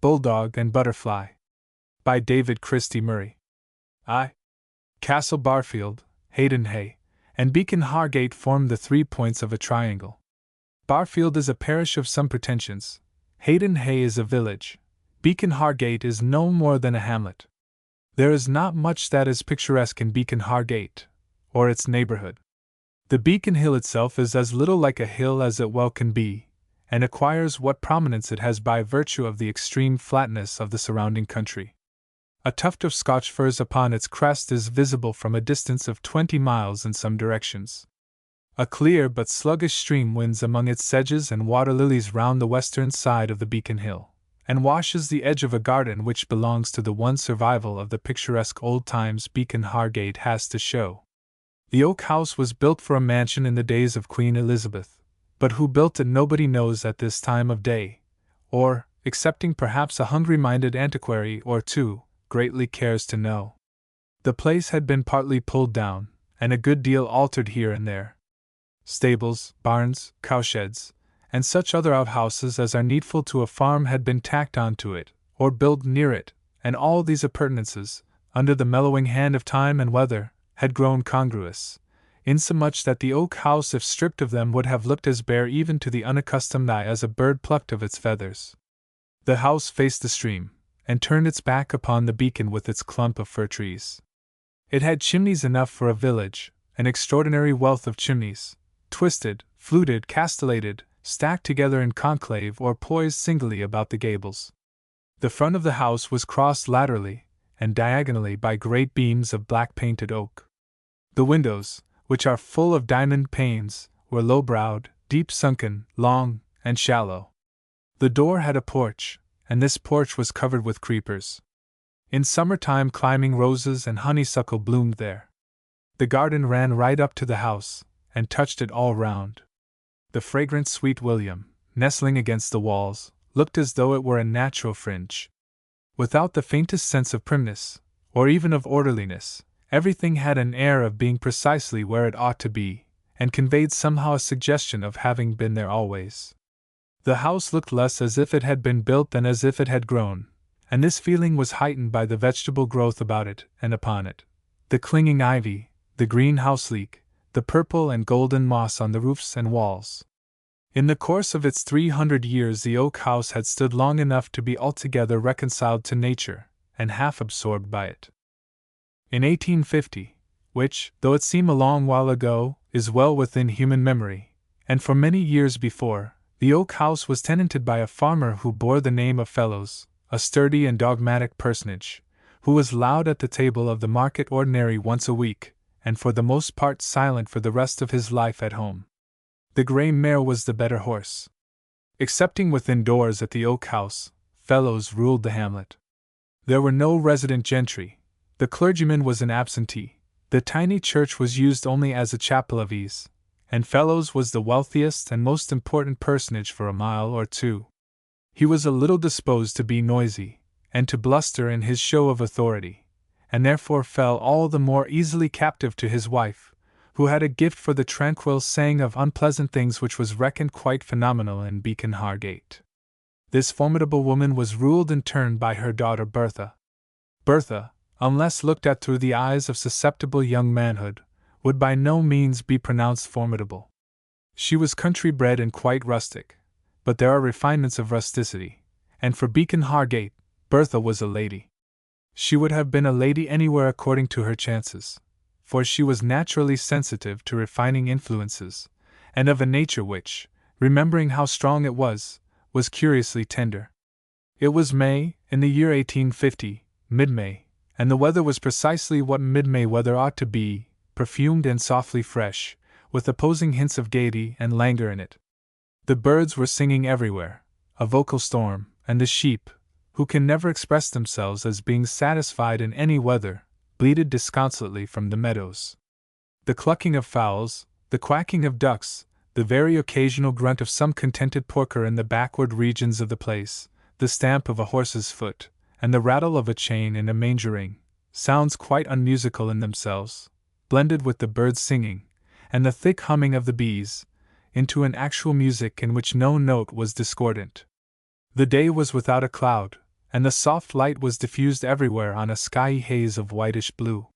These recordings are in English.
Bulldog and Butterfly. By David Christie Murray. Castle Barfield, Haydenhay, and Beacon Hargate form the 3 points of a triangle. Barfield is a parish of some pretensions, Haydenhay is a village, Beacon Hargate is no more than a hamlet. There is not much that is picturesque in Beacon Hargate, or its neighborhood. The Beacon Hill itself is as little like a hill as it well can be, and acquires what prominence it has by virtue of the extreme flatness of the surrounding country. A tuft of Scotch firs upon its crest is visible from a distance of 20 miles in some directions. A clear but sluggish stream winds among its sedges and water lilies round the western side of the Beacon Hill, and washes the edge of a garden which belongs to the one survival of the picturesque old times Beacon Hargate has to show. The oak house was built for a mansion in the days of Queen Elizabeth, but who built it nobody knows at this time of day, or, excepting perhaps a hungry-minded antiquary or two, greatly cares to know. The place had been partly pulled down, and a good deal altered here and there. Stables, barns, cowsheds, and such other outhouses as are needful to a farm had been tacked on to it, or built near it, and all these appurtenances, under the mellowing hand of time and weather, had grown congruous, insomuch that the oak house, if stripped of them, would have looked as bare even to the unaccustomed eye as a bird plucked of its feathers. The house faced the stream, and turned its back upon the beacon with its clump of fir trees. It had chimneys enough for a village, an extraordinary wealth of chimneys, twisted, fluted, castellated, stacked together in conclave or poised singly about the gables. The front of the house was crossed laterally and diagonally by great beams of black painted oak. The windows, which are full of diamond panes, were low-browed, deep-sunken, long, and shallow. The door had a porch, and this porch was covered with creepers. In summer-time climbing roses and honeysuckle bloomed there. The garden ran right up to the house, and touched it all round. The fragrant sweet william, nestling against the walls, looked as though it were a natural fringe. Without the faintest sense of primness, or even of orderliness, everything had an air of being precisely where it ought to be, and conveyed somehow a suggestion of having been there always. The house looked less as if it had been built than as if it had grown, and this feeling was heightened by the vegetable growth about it and upon it, the clinging ivy, the green houseleek, the purple and golden moss on the roofs and walls. In the course of its 300 years the oak house had stood long enough to be altogether reconciled to nature, and half absorbed by it. In 1850, which, though it seem a long while ago, is well within human memory, and for many years before, the oak house was tenanted by a farmer who bore the name of Fellows, a sturdy and dogmatic personage, who was loud at the table of the market ordinary once a week, and for the most part silent for the rest of his life at home. The grey mare was the better horse. Excepting within doors at the oak house, Fellows ruled the hamlet. There were no resident gentry. The clergyman was an absentee. The tiny church was used only as a chapel of ease, and Fellows was the wealthiest and most important personage for a mile or two. He was a little disposed to be noisy, and to bluster in his show of authority, and therefore fell all the more easily captive to his wife, who had a gift for the tranquil saying of unpleasant things which was reckoned quite phenomenal in Beacon Hargate. This formidable woman was ruled in turn by her daughter Bertha. Bertha, unless looked at through the eyes of susceptible young manhood, would by no means be pronounced formidable. She was country-bred and quite rustic, but there are refinements of rusticity, and for Beacon Hargate, Bertha was a lady. She would have been a lady anywhere according to her chances, for she was naturally sensitive to refining influences, and of a nature which, remembering how strong it was curiously tender. It was May, in the year 1850, mid-May, and the weather was precisely what mid-May weather ought to be, perfumed and softly fresh, with opposing hints of gaiety and languor in it. The birds were singing everywhere, a vocal storm, and the sheep, who can never express themselves as being satisfied in any weather, bleated disconsolately from the meadows. The clucking of fowls, the quacking of ducks, the very occasional grunt of some contented porker in the backward regions of the place, the stamp of a horse's foot, and the rattle of a chain in a manger-ring, sounds quite unmusical in themselves, blended with the birds singing, and the thick humming of the bees, into an actual music in which no note was discordant. The day was without a cloud, and the soft light was diffused everywhere on a skyey haze of whitish blue.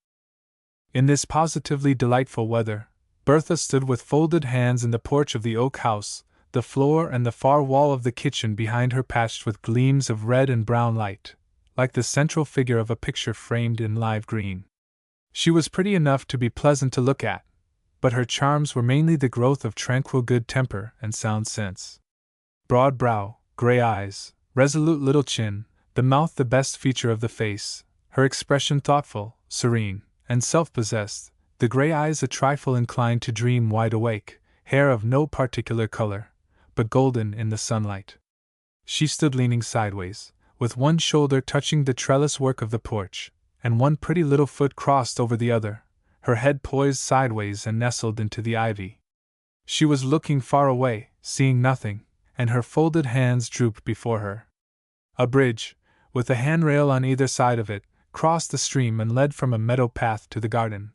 In this positively delightful weather, Bertha stood with folded hands in the porch of the oak house, the floor and the far wall of the kitchen behind her patched with gleams of red and brown light, like the central figure of a picture framed in live green. She was pretty enough to be pleasant to look at, but her charms were mainly the growth of tranquil good temper and sound sense. Broad brow, gray eyes, resolute little chin, the mouth the best feature of the face, her expression thoughtful, serene, and self-possessed, the gray eyes a trifle inclined to dream wide awake, hair of no particular color, but golden in the sunlight. She stood leaning sideways, with one shoulder touching the trellis work of the porch, and one pretty little foot crossed over the other, her head poised sideways and nestled into the ivy. She was looking far away, seeing nothing, and her folded hands drooped before her. A bridge, with a handrail on either side of it, crossed the stream and led from a meadow path to the garden.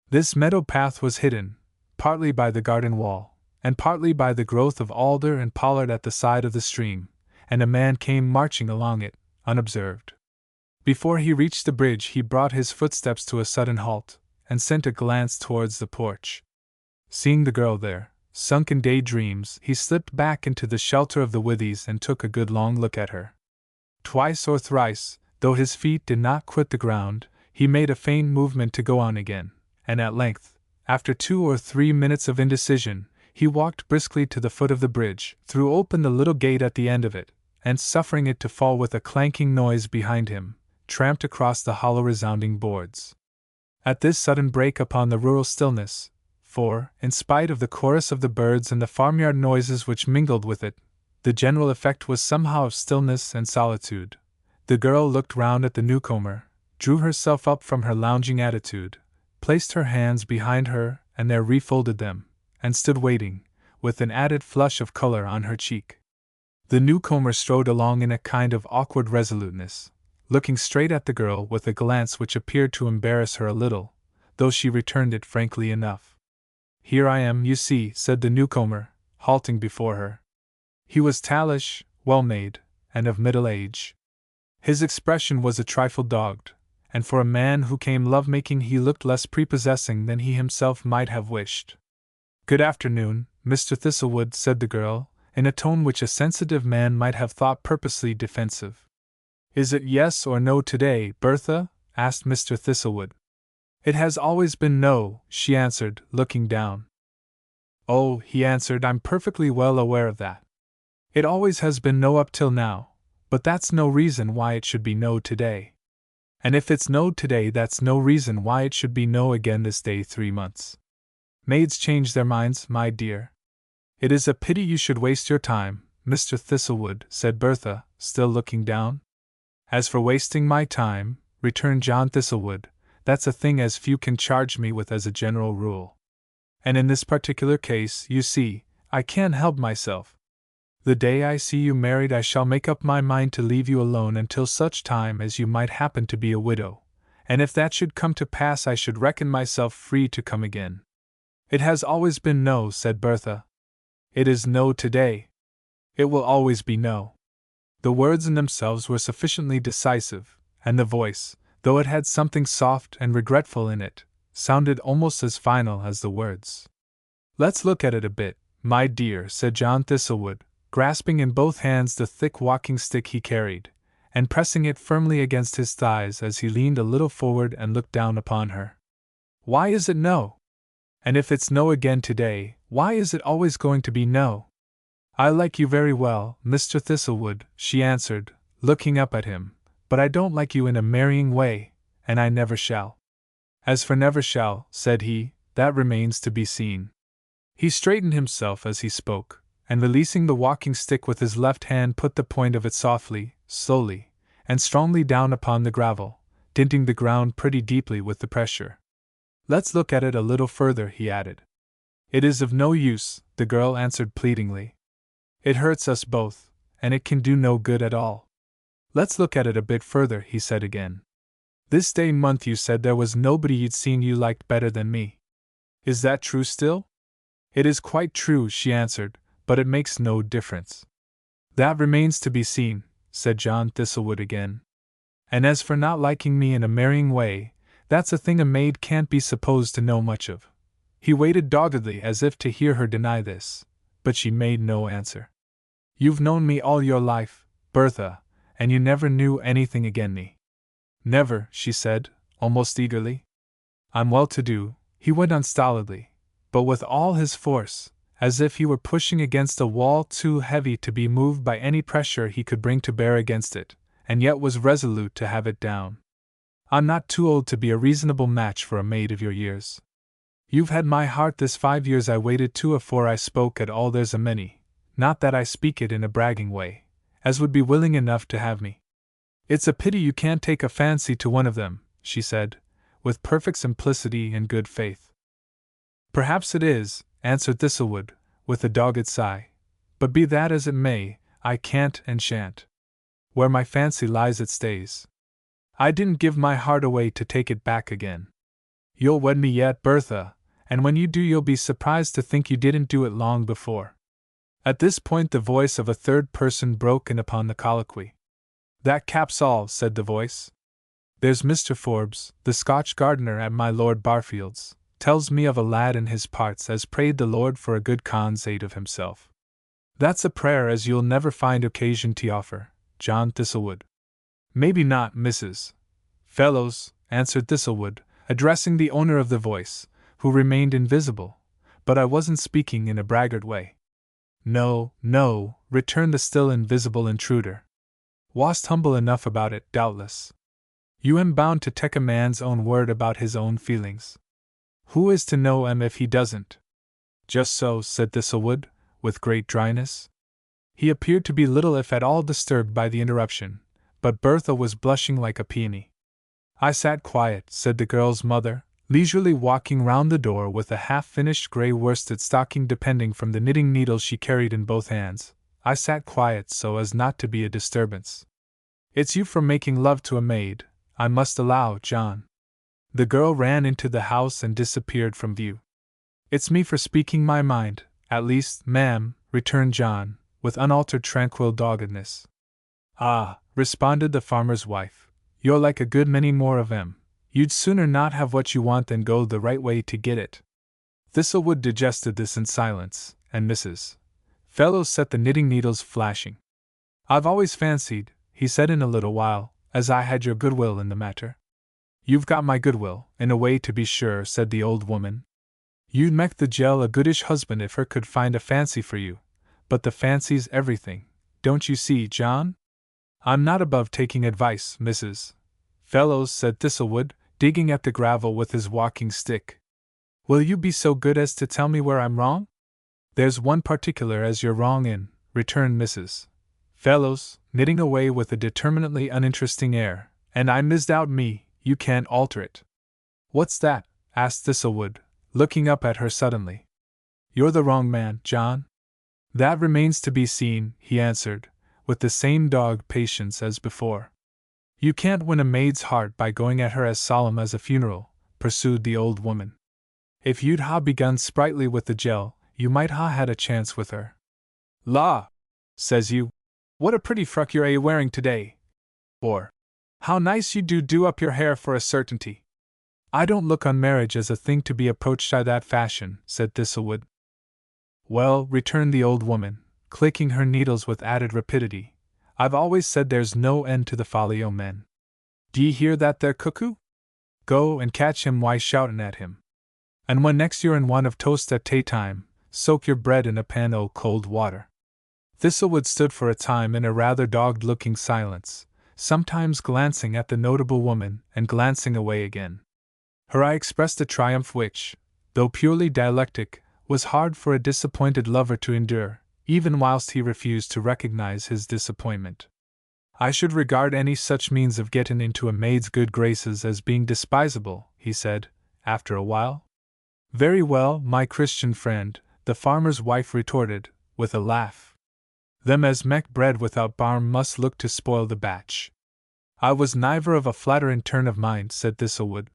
This meadow path was hidden, partly by the garden wall, and partly by the growth of alder and pollard at the side of the stream, and a man came marching along it, unobserved. Before he reached the bridge he brought his footsteps to a sudden halt, and sent a glance towards the porch. Seeing the girl there, sunk in daydreams, he slipped back into the shelter of the withies and took a good long look at her. Twice or thrice, though his feet did not quit the ground, he made a faint movement to go on again, and at length, after 2 or 3 minutes of indecision, he walked briskly to the foot of the bridge, threw open the little gate at the end of it, and suffering it to fall with a clanking noise behind him, tramped across the hollow resounding boards. At this sudden break upon the rural stillness, for, in spite of the chorus of the birds and the farmyard noises which mingled with it, the general effect was somehow of stillness and solitude, the girl looked round at the newcomer, drew herself up from her lounging attitude, placed her hands behind her and there refolded them, and stood waiting, with an added flush of color on her cheek. The newcomer strode along in a kind of awkward resoluteness, looking straight at the girl with a glance which appeared to embarrass her a little, though she returned it frankly enough. "Here I am, you see," said the newcomer, halting before her. He was tallish, well-made, and of middle age. His expression was a trifle dogged, and for a man who came love-making he looked less prepossessing than he himself might have wished. "Good afternoon, Mr. Thistlewood," said the girl, in a tone which a sensitive man might have thought purposely defensive. "Is it yes or no today, Bertha?" asked Mr. Thistlewood. "It has always been no," she answered, looking down. "Oh," he answered, "I'm perfectly well aware of that. It always has been no up till now, but that's no reason why it should be no today. And if it's no today, that's no reason why it should be no again this day 3 months. Maids change their minds, my dear." "It is a pity you should waste your time, Mr. Thistlewood," said Bertha, still looking down. "As for wasting my time," returned John Thistlewood, "that's a thing as few can charge me with as a general rule. And in this particular case, you see, I can't help myself. The day I see you married I shall make up my mind to leave you alone until such time as you might happen to be a widow, and if that should come to pass I should reckon myself free to come again." "It has always been no," said Bertha. "It is no today. It will always be no." The words in themselves were sufficiently decisive, and the voice, though it had something soft and regretful in it, sounded almost as final as the words. "Let's look at it a bit, my dear," said John Thistlewood, grasping in both hands the thick walking stick he carried, and pressing it firmly against his thighs as he leaned a little forward and looked down upon her. "Why is it no? And if it's no again today, why is it always going to be no?" "I like you very well, Mr. Thistlewood," she answered, looking up at him, "but I don't like you in a marrying way, and I never shall." "As for never shall," said he, "that remains to be seen." He straightened himself as he spoke, and releasing the walking stick with his left hand put the point of it softly, slowly, and strongly down upon the gravel, dinting the ground pretty deeply with the pressure. "Let's look at it a little further," he added. "It is of no use," the girl answered pleadingly. "It hurts us both, and it can do no good at all." "Let's look at it a bit further," he said again. "This day month you said there was nobody you'd seen you liked better than me. Is that true still?" "It is quite true," she answered, "but it makes no difference." "That remains to be seen," said John Thistlewood again. And as for not liking me in a marrying way, that's a thing a maid can't be supposed to know much of. He waited doggedly as if to hear her deny this, but she made no answer. You've known me all your life, Bertha, and you never knew anything again me. Never, she said, almost eagerly. I'm well-to-do, he went on stolidly, but with all his force, as if he were pushing against a wall too heavy to be moved by any pressure he could bring to bear against it, and yet was resolute to have it down. I'm not too old to be a reasonable match for a maid of your years. You've had my heart this 5 years I waited to afore I spoke at all there's a many, not that I speak it in a bragging way, as would be willing enough to have me. It's a pity you can't take a fancy to one of them, she said, with perfect simplicity and good faith. Perhaps it is, answered Thistlewood, with a dogged sigh, but be that as it may, I can't and shan't. Where my fancy lies it stays. I didn't give my heart away to take it back again. You'll wed me yet, Bertha, and when you do you'll be surprised to think you didn't do it long before. At this point the voice of a third person broke in upon the colloquy. That caps all, said the voice. There's Mr. Forbes, the Scotch gardener at my Lord Barfield's, tells me of a lad in his parts as prayed the Lord for a good con's aid of himself. That's a prayer as you'll never find occasion to offer, John Thistlewood. Maybe not, Mrs. Fellows, answered Thistlewood, addressing the owner of the voice, who remained invisible, but I wasn't speaking in a braggart way. No, no, returned the still invisible intruder. Wast humble enough about it, doubtless. You am bound to take a man's own word about his own feelings. Who is to know if he doesn't? Just so, said Thistlewood, with great dryness. He appeared to be little if at all disturbed by the interruption, but Bertha was blushing like a peony. I sat quiet, said the girl's mother, leisurely walking round the door with a half-finished grey worsted stocking depending from the knitting needle she carried in both hands. I sat quiet so as not to be a disturbance. It's you for making love to a maid, I must allow, John. The girl ran into the house and disappeared from view. It's me for speaking my mind, at least, ma'am, returned John, with unaltered tranquil doggedness. Ah, responded the farmer's wife, you're like a good many more of 'em. You'd sooner not have what you want than go the right way to get it. Thistlewood digested this in silence, and Mrs. Fellows set the knitting needles flashing. I've always fancied, he said in a little while, as I had your goodwill in the matter. You've got my goodwill, in a way to be sure, said the old woman. You'd mek the gel a goodish husband if her could find a fancy for you, but the fancy's everything, don't you see, John? I'm not above taking advice, Mrs. Fellows, said Thistlewood, digging at the gravel with his walking stick. Will you be so good as to tell me where I'm wrong? There's one particular as you're wrong in, returned Mrs. Fellows, knitting away with a determinately uninteresting air, and I misdoubt me, you can't alter it. What's that? asked Thistlewood, looking up at her suddenly. You're the wrong man, John. That remains to be seen, he answered, with the same dogged patience as before. You can't win a maid's heart by going at her as solemn as a funeral, pursued the old woman. If you'd begun sprightly with the gel, you might had a chance with her. La! Says you. What a pretty frock you're wearing today. Or, how nice you do up your hair for a certainty. I don't look on marriage as a thing to be approached by that fashion, said Thistlewood. Well, returned the old woman, clicking her needles with added rapidity, I've always said there's no end to the folly o' men. D'ye hear that there cuckoo? Go and catch him while shoutin' at him. And when next you're in want of toast at tay-time, soak your bread in a pan o' cold water. Thistlewood stood for a time in a rather dogged-looking silence, sometimes glancing at the notable woman and glancing away again. Her eye expressed a triumph which, though purely dialectic, was hard for a disappointed lover to endure, even whilst he refused to recognize his disappointment. I should regard any such means of getting into a maid's good graces as being despisable, he said, after a while. Very well, my Christian friend, the farmer's wife retorted, with a laugh. Them as mek bread without barm must look to spoil the batch. I was niver of a flatterin' turn of mind, said Thistlewood.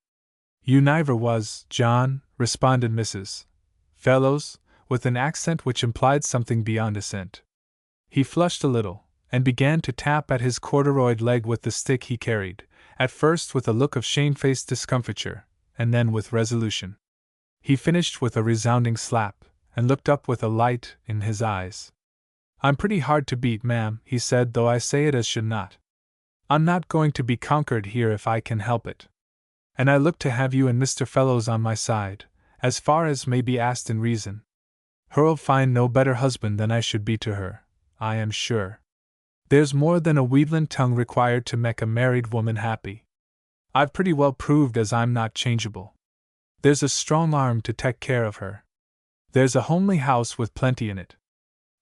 You niver was, John, responded Mrs. Fellows, with an accent which implied something beyond assent. He flushed a little, and began to tap at his corduroyed leg with the stick he carried, at first with a look of shamefaced discomfiture, and then with resolution. He finished with a resounding slap, and looked up with a light in his eyes. "I'm pretty hard to beat, ma'am," he said, "though I say it as should not. I'm not going to be conquered here if I can help it. And I look to have you and Mr. Fellows on my side, as far as may be asked in reason. Her'll find no better husband than I should be to her, I am sure. There's more than a wheedlin' tongue required to make a married woman happy. I've pretty well proved as I'm not changeable. There's a strong arm to take care of her. There's a homely house with plenty in it.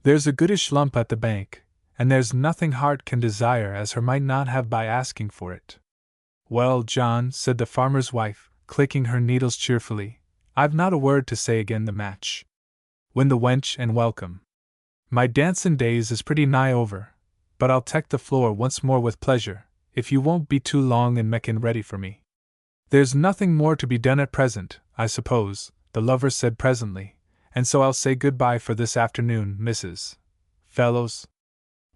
There's a goodish lump at the bank, and there's nothing heart can desire as her might not have by asking for it." "Well, John," said the farmer's wife, clicking her needles cheerfully, "I've not a word to say again the match. Win the wench and welcome. My dancin' days is pretty nigh over, but I'll take the floor once more with pleasure, if you won't be too long in makin' ready for me." "There's nothing more to be done at present, I suppose," the lover said presently, "and so I'll say good-bye for this afternoon, Mrs. Fellows."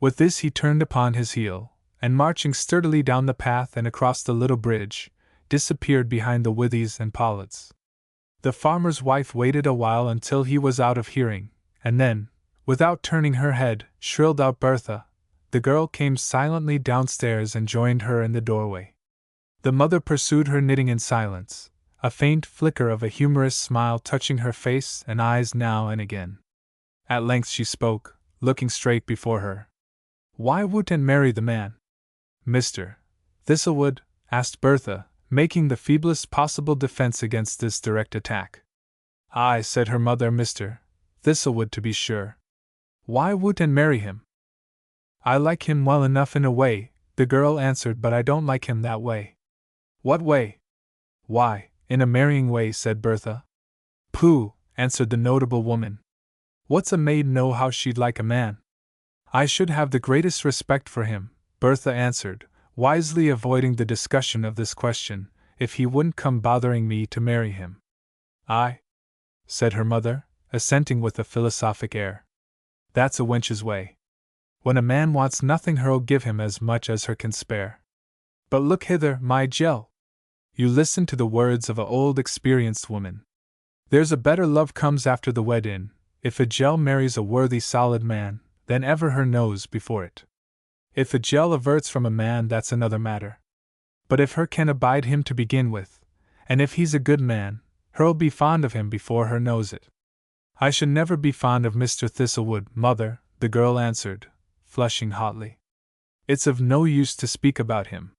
With this he turned upon his heel, and marching sturdily down the path and across the little bridge, disappeared behind the withies and pollards. The farmer's wife waited a while until he was out of hearing, and then, without turning her head, shrilled out Bertha. The girl came silently downstairs and joined her in the doorway. The mother pursued her knitting in silence, a faint flicker of a humorous smile touching her face and eyes now and again. At length she spoke, looking straight before her. "Why wouldn't marry the man, Mr. Thistlewood?" asked Bertha, making the feeblest possible defense against this direct attack. "Aye," said her mother, "Mr. Thistlewood to be sure. Why wouldn't marry him?" "I like him well enough in a way," the girl answered, "but I don't like him that way." "What way?" "Why, in a marrying way," said Bertha. "Pooh," answered the notable woman. "What's a maid know how she'd like a man?" "I should have the greatest respect for him," Bertha answered, wisely avoiding the discussion of this question, "if he wouldn't come bothering me to marry him." "Aye," said her mother, assenting with a philosophic air. "That's a wench's way. When a man wants nothing, her'll give him as much as her can spare. But look hither, my Jell. You listen to the words of a old experienced woman. There's a better love comes after the weddin', if a Jell marries a worthy solid man, than ever her knows before it. If a Jell averts from a man, that's another matter. But if her can abide him to begin with, and if he's a good man, her'll be fond of him before her knows it." "I should never be fond of Mr. Thistlewood, mother," the girl answered, flushing hotly. "It's of no use to speak about him."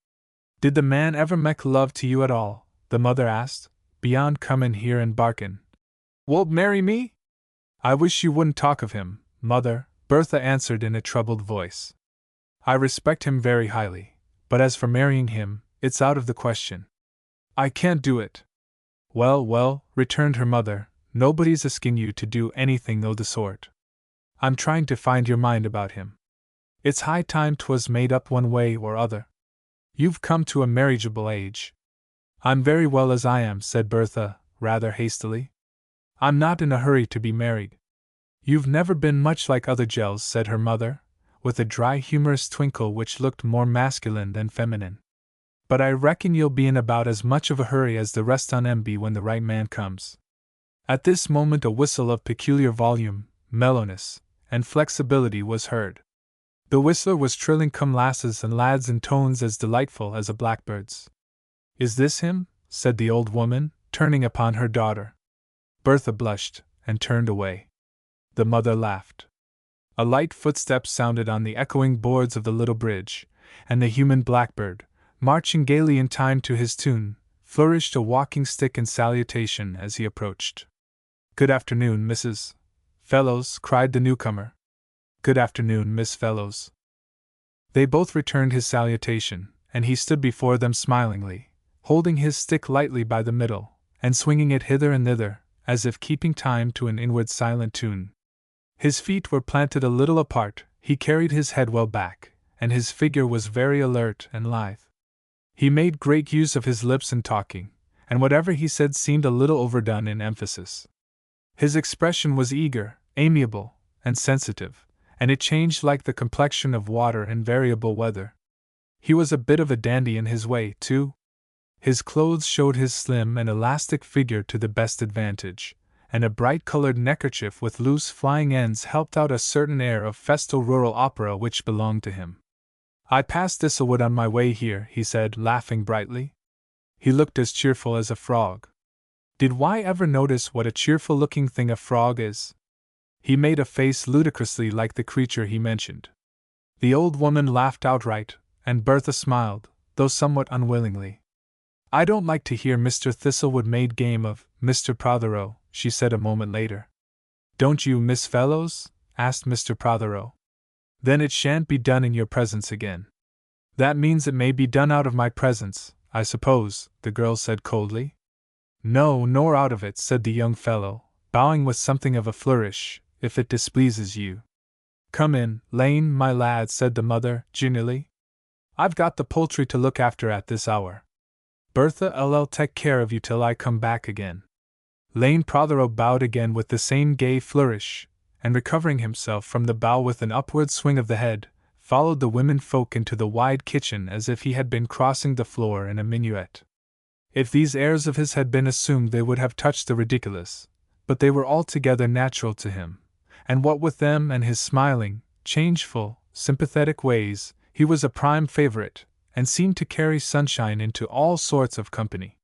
"Did the man ever mek love to you at all?" the mother asked, "beyond comin' here and barkin'. Won't marry me?" "I wish you wouldn't talk of him, mother," Bertha answered in a troubled voice. "I respect him very highly, but as for marrying him, it's out of the question. I can't do it." "Well, well," returned her mother, "nobody's asking you to do anything o' the sort. I'm trying to find your mind about him. It's high time 'twas made up one way or other. You've come to a marriageable age." "I'm very well as I am," said Bertha, rather hastily. "I'm not in a hurry to be married." "You've never been much like other Jells," said her mother, with a dry humorous twinkle which looked more masculine than feminine. "But I reckon you'll be in about as much of a hurry as the rest on 'em be when the right man comes." At this moment a whistle of peculiar volume, mellowness, and flexibility was heard. The whistler was trilling "Come lasses and lads" in tones as delightful as a blackbird's. "Is this him?" said the old woman, turning upon her daughter. Bertha blushed, and turned away. The mother laughed. A light footstep sounded on the echoing boards of the little bridge, and the human blackbird, marching gaily in time to his tune, flourished a walking stick in salutation as he approached. "Good afternoon, Mrs. Fellows," cried the newcomer. "Good afternoon, Miss Fellows." They both returned his salutation, and he stood before them smilingly, holding his stick lightly by the middle, and swinging it hither and thither, as if keeping time to an inward silent tune. His feet were planted a little apart, he carried his head well back, and his figure was very alert and lithe. He made great use of his lips in talking, and whatever he said seemed a little overdone in emphasis. His expression was eager, amiable, and sensitive, and it changed like the complexion of water in variable weather. He was a bit of a dandy in his way, too. His clothes showed his slim and elastic figure to the best advantage, and a bright-colored neckerchief with loose flying ends helped out a certain air of festal rural opera which belonged to him. "I passed Thistlewood on my way here," he said, laughing brightly. He looked as cheerful as a frog. Did Y ever notice what a cheerful-looking thing a frog is? He made a face ludicrously like the creature he mentioned. The old woman laughed outright, and Bertha smiled, though somewhat unwillingly. "I don't like to hear Mr. Thistlewood made game of, Mr. Prothero," she said a moment later. "Don't you, Miss Fellows?" asked Mr. Prothero. "Then it shan't be done in your presence again." "That means it may be done out of my presence, I suppose," the girl said coldly. "No, nor out of it," said the young fellow, bowing with something of a flourish, "if it displeases you." "Come in, Lane, my lad," said the mother, genially. "I've got the poultry to look after at this hour. Bertha, I'll take care of you till I come back again." Lane Prothero bowed again with the same gay flourish, and recovering himself from the bow with an upward swing of the head, followed the women folk into the wide kitchen as if he had been crossing the floor in a minuet. If these airs of his had been assumed they would have touched the ridiculous, but they were altogether natural to him, and what with them and his smiling, changeful, sympathetic ways, he was a prime favorite, and seemed to carry sunshine into all sorts of company.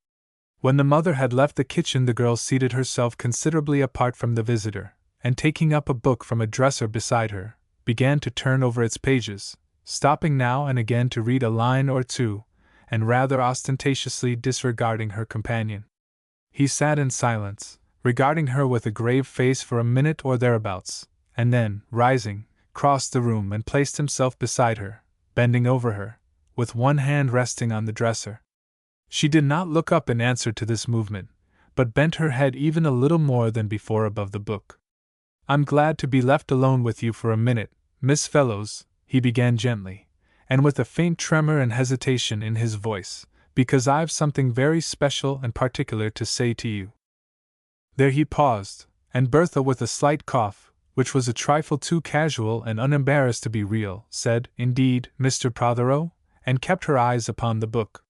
When the mother had left the kitchen, the girl seated herself considerably apart from the visitor, and taking up a book from a dresser beside her, began to turn over its pages, stopping now and again to read a line or two, and rather ostentatiously disregarding her companion. He sat in silence, regarding her with a grave face for a minute or thereabouts, and then, rising, crossed the room and placed himself beside her, bending over her, with one hand resting on the dresser. She did not look up in answer to this movement, but bent her head even a little more than before above the book. "I'm glad to be left alone with you for a minute, Miss Fellows," he began gently, and with a faint tremor and hesitation in his voice, "because I've something very special and particular to say to you." There he paused, and Bertha, with a slight cough, which was a trifle too casual and unembarrassed to be real, said, "Indeed, Mr. Prothero?" and kept her eyes upon the book.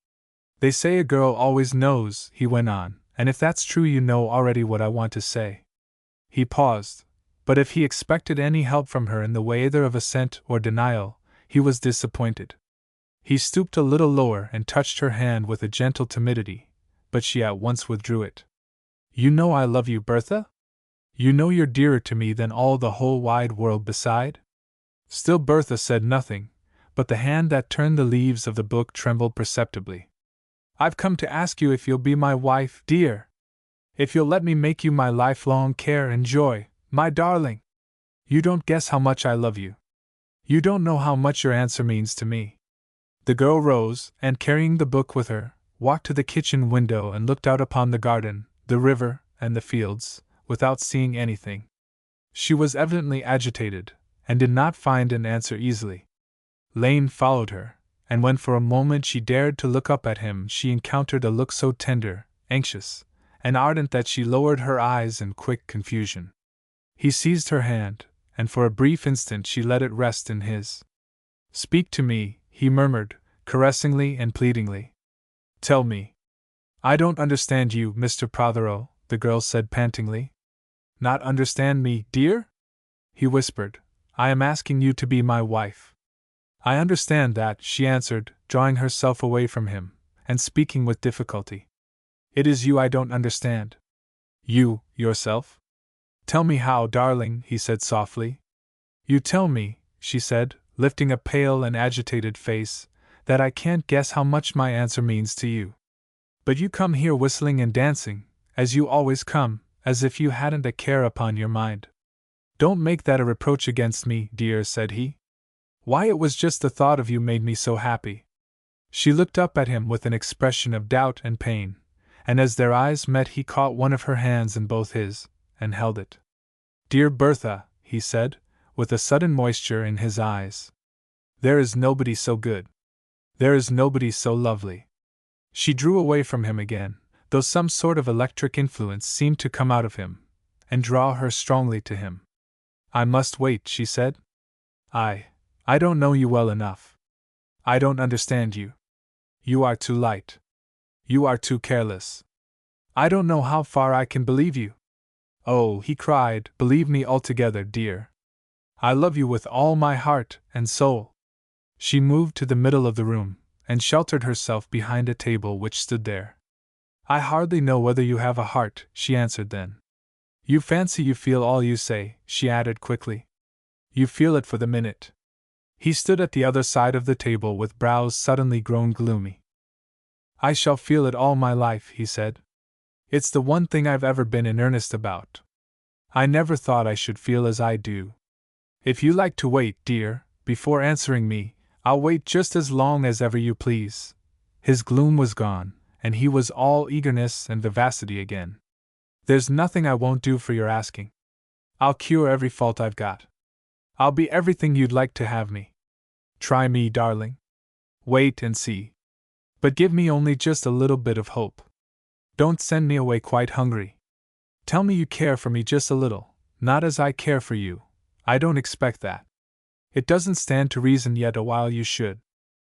"They say a girl always knows," he went on, "and if that's true you know already what I want to say." He paused, but if he expected any help from her in the way either of assent or denial, he was disappointed. He stooped a little lower and touched her hand with a gentle timidity, but she at once withdrew it. "You know I love you, Bertha? You know you're dearer to me than all the whole wide world beside?" Still Bertha said nothing, but the hand that turned the leaves of the book trembled perceptibly. "I've come to ask you if you'll be my wife, dear. If you'll let me make you my lifelong care and joy, my darling. You don't guess how much I love you. You don't know how much your answer means to me." The girl rose, and carrying the book with her, walked to the kitchen window and looked out upon the garden, the river, and the fields, without seeing anything. She was evidently agitated, and did not find an answer easily. Lane followed her, and when for a moment she dared to look up at him, she encountered a look so tender, anxious, and ardent that she lowered her eyes in quick confusion. He seized her hand, and for a brief instant she let it rest in his. "Speak to me," he murmured, caressingly and pleadingly. "Tell me." "I don't understand you, Mr. Prothero," the girl said pantingly. "Not understand me, dear?" he whispered. "I am asking you to be my wife." "I understand that," she answered, drawing herself away from him, and speaking with difficulty. "It is you I don't understand." "You, yourself?" "Tell me how, darling," he said softly. "You tell me," she said, lifting a pale and agitated face, "that I can't guess how much my answer means to you. But you come here whistling and dancing, as you always come, as if you hadn't a care upon your mind." "Don't make that a reproach against me, dear," said he. "Why, it was just the thought of you made me so happy." She looked up at him with an expression of doubt and pain, and as their eyes met he caught one of her hands in both his, and held it. "Dear Bertha," he said, with a sudden moisture in his eyes, "there is nobody so good. There is nobody so lovely." She drew away from him again, though some sort of electric influence seemed to come out of him, and draw her strongly to him. "I must wait," she said. I don't know you well enough. I don't understand you. You are too light. You are too careless. I don't know how far I can believe you. Oh, he cried, believe me altogether, dear. I love you with all my heart and soul. She moved to the middle of the room, and sheltered herself behind a table which stood there. I hardly know whether you have a heart, she answered then. You fancy you feel all you say, she added quickly. You feel it for the minute. He stood at the other side of the table with brows suddenly grown gloomy. I shall feel it all my life, he said. It's the one thing I've ever been in earnest about. I never thought I should feel as I do. If you like to wait, dear, before answering me, I'll wait just as long as ever you please. His gloom was gone, and he was all eagerness and vivacity again. There's nothing I won't do for your asking. I'll cure every fault I've got. I'll be everything you'd like to have me. Try me, darling. Wait and see. But give me only just a little bit of hope. Don't send me away quite hungry. Tell me you care for me just a little, not as I care for you. I don't expect that. It doesn't stand to reason yet a while you should.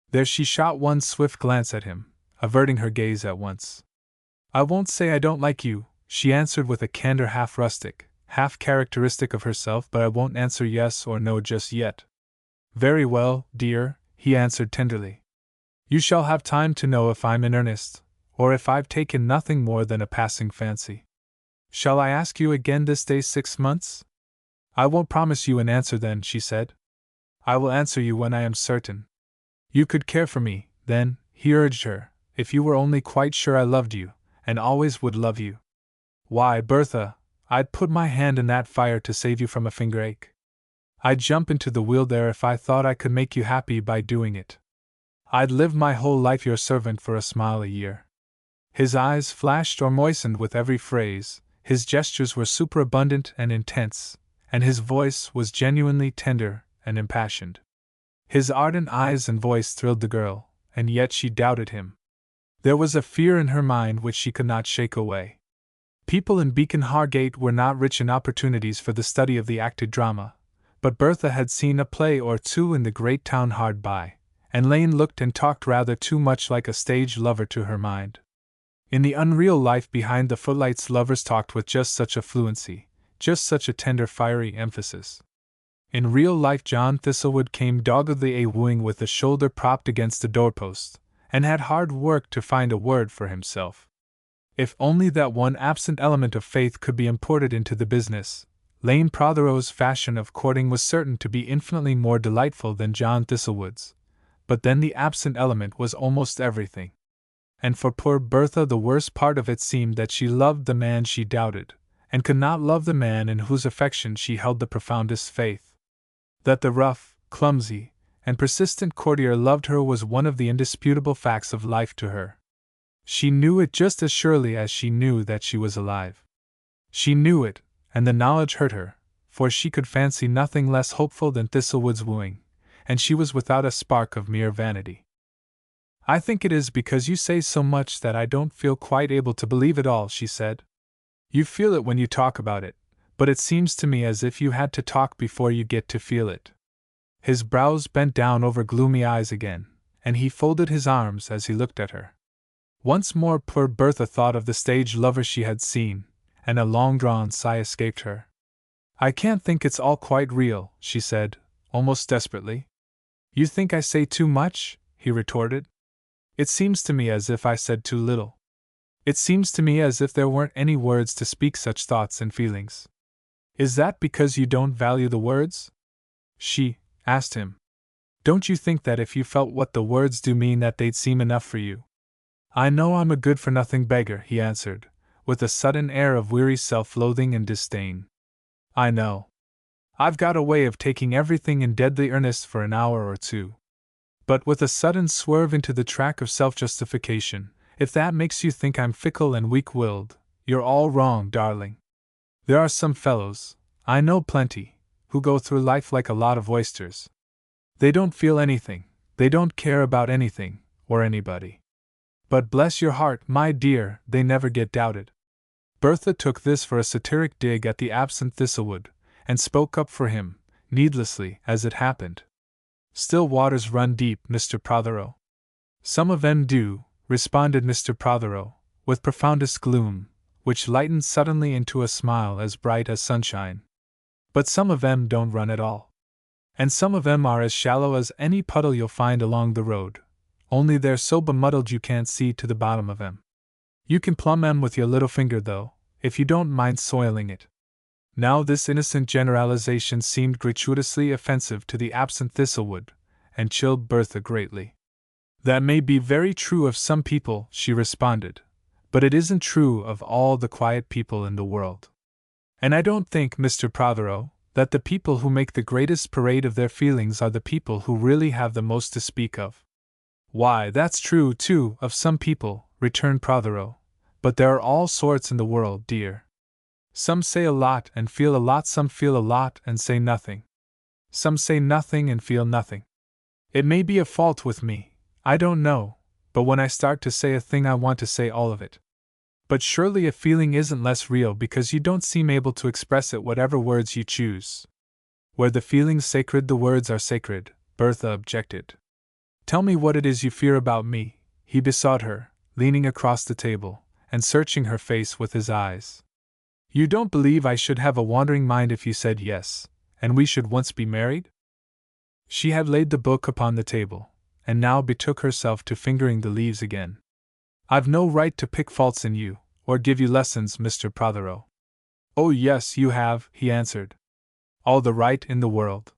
There she shot one swift glance at him, averting her gaze at once. I won't say I don't like you, she answered with a candor half rustic, half characteristic of herself, but I won't answer yes or no just yet. Very well, dear, he answered tenderly. You shall have time to know if I'm in earnest, or if I've taken nothing more than a passing fancy. Shall I ask you again this day 6 months? I won't promise you an answer then, she said. I will answer you when I am certain. You could care for me, then, he urged her, if you were only quite sure I loved you, and always would love you. Why, Bertha, I'd put my hand in that fire to save you from a finger ache. I'd jump into the wheel there if I thought I could make you happy by doing it. I'd live my whole life your servant for a smile a year. His eyes flashed or moistened with every phrase, his gestures were superabundant and intense, and his voice was genuinely tender and impassioned. His ardent eyes and voice thrilled the girl, and yet she doubted him. There was a fear in her mind which she could not shake away. People in Beacon Hargate were not rich in opportunities for the study of the acted drama, but Bertha had seen a play or two in the great town hard by, and Lane looked and talked rather too much like a stage lover to her mind. In the unreal life behind the footlights lovers talked with just such a fluency, just such a tender fiery emphasis. In real life John Thistlewood came doggedly a-wooing with the shoulder propped against the doorpost, and had hard work to find a word for himself. If only that one absent element of faith could be imported into the business, Lane Prothero's fashion of courting was certain to be infinitely more delightful than John Thistlewood's, but then the absent element was almost everything. And for poor Bertha the worst part of it seemed that she loved the man she doubted, and could not love the man in whose affection she held the profoundest faith. That the rough, clumsy, and persistent courtier loved her was one of the indisputable facts of life to her. She knew it just as surely as she knew that she was alive. She knew it, and the knowledge hurt her, for she could fancy nothing less hopeful than Thistlewood's wooing, and she was without a spark of mere vanity. I think it is because you say so much that I don't feel quite able to believe it all, she said. You feel it when you talk about it, but it seems to me as if you had to talk before you get to feel it. His brows bent down over gloomy eyes again, and he folded his arms as he looked at her. Once more poor Bertha thought of the stage lover she had seen, and a long-drawn sigh escaped her. I can't think it's all quite real, she said, almost desperately. You think I say too much? He retorted. It seems to me as if I said too little. It seems to me as if there weren't any words to speak such thoughts and feelings. Is that because you don't value the words? She asked him. Don't you think that if you felt what the words do mean that they'd seem enough for you? I know I'm a good-for-nothing beggar, he answered, with a sudden air of weary self-loathing and disdain. I know. I've got a way of taking everything in deadly earnest for an hour or two. But with a sudden swerve into the track of self-justification, if that makes you think I'm fickle and weak-willed, you're all wrong, darling. There are some fellows, I know plenty, who go through life like a lot of oysters. They don't feel anything, they don't care about anything, or anybody. But bless your heart, my dear, they never get doubted. Bertha took this for a satiric dig at the absent Thistlewood, and spoke up for him, needlessly, as it happened. Still waters run deep, Mr. Prothero. Some of them do, responded Mr. Prothero, with profoundest gloom, which lightened suddenly into a smile as bright as sunshine. But some of them don't run at all. And some of them are as shallow as any puddle you'll find along the road, only they're so bemuddled you can't see to the bottom of 'em. You can plumb 'em with your little finger, though, if you don't mind soiling it. Now this innocent generalization seemed gratuitously offensive to the absent Thistlewood, and chilled Bertha greatly. That may be very true of some people, she responded, but it isn't true of all the quiet people in the world. And I don't think, Mr. Prothero, that the people who make the greatest parade of their feelings are the people who really have the most to speak of. Why, that's true, too, of some people, returned Prothero, but there are all sorts in the world, dear. Some say a lot and feel a lot, some feel a lot and say nothing. Some say nothing and feel nothing. It may be a fault with me, I don't know, but when I start to say a thing I want to say all of it. But surely a feeling isn't less real because you don't seem able to express it whatever words you choose. Where the feeling's sacred, the words are sacred, Bertha objected. Tell me what it is you fear about me, he besought her, leaning across the table, and searching her face with his eyes. You don't believe I should have a wandering mind if you said yes, and we should once be married? She had laid the book upon the table, and now betook herself to fingering the leaves again. I've no right to pick faults in you, or give you lessons, Mr. Prothero. Oh yes, you have, he answered. All the right in the world.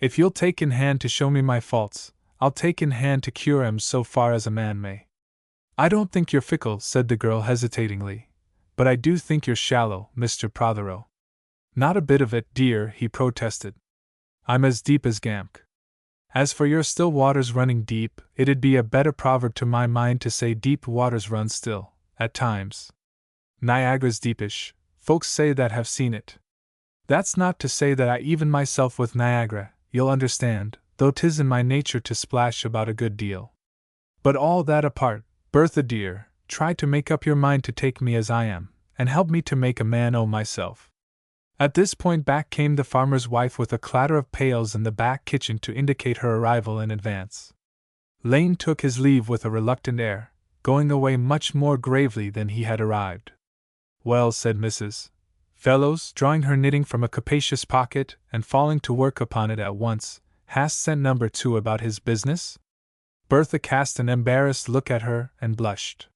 If you'll take in hand to show me my faults, I'll take in hand to cure 'em so far as a man may. I don't think you're fickle, said the girl hesitatingly, but I do think you're shallow, Mr. Prothero. Not a bit of it, dear, he protested. I'm as deep as Gamk. As for your still waters running deep, it'd be a better proverb to my mind to say deep waters run still, at times. Niagara's deepish, folks say that have seen it. That's not to say that I even myself with Niagara, you'll understand, though 'tis in my nature to splash about a good deal. But all that apart, Bertha dear, try to make up your mind to take me as I am, and help me to make a man o' myself. At this point back came the farmer's wife with a clatter of pails in the back kitchen to indicate her arrival in advance. Lane took his leave with a reluctant air, going away much more gravely than he had arrived. Well, said Mrs. Fellows, drawing her knitting from a capacious pocket and falling to work upon it at once, hast sent number 2 about his business? Bertha cast an embarrassed look at her and blushed.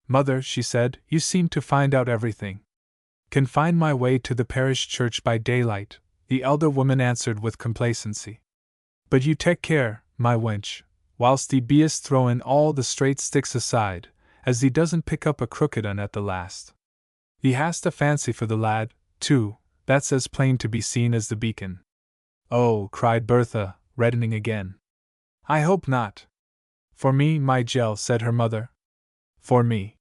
Mother, she said, you seem to find out everything. Can find my way to the parish church by daylight, the elder woman answered with complacency. But you take care, my wench, whilst thee beest throwin' all the straight sticks aside, as thee doesn't pick up a crooked un at the last. Thee hast a fancy for the lad, too, that's as plain to be seen as the beacon. Oh, cried Bertha, reddening again. I hope not. For me, my Jell, said her mother. For me.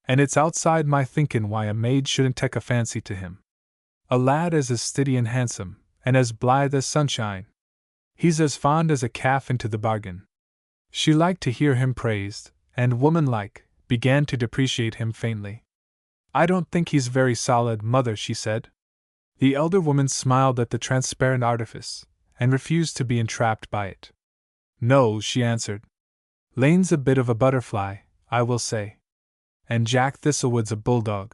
And it's outside my thinkin' why a maid shouldn't take a fancy to him. A lad is as stiddy and handsome, and as blithe as sunshine. He's as fond as a calf into the bargain. She liked to hear him praised, and woman-like, began to depreciate him faintly. I don't think he's very solid, mother, she said. The elder woman smiled at the transparent artifice, and refused to be entrapped by it. No, she answered. Lane's a bit of a butterfly, I will say. And Jack Thistlewood's a bulldog.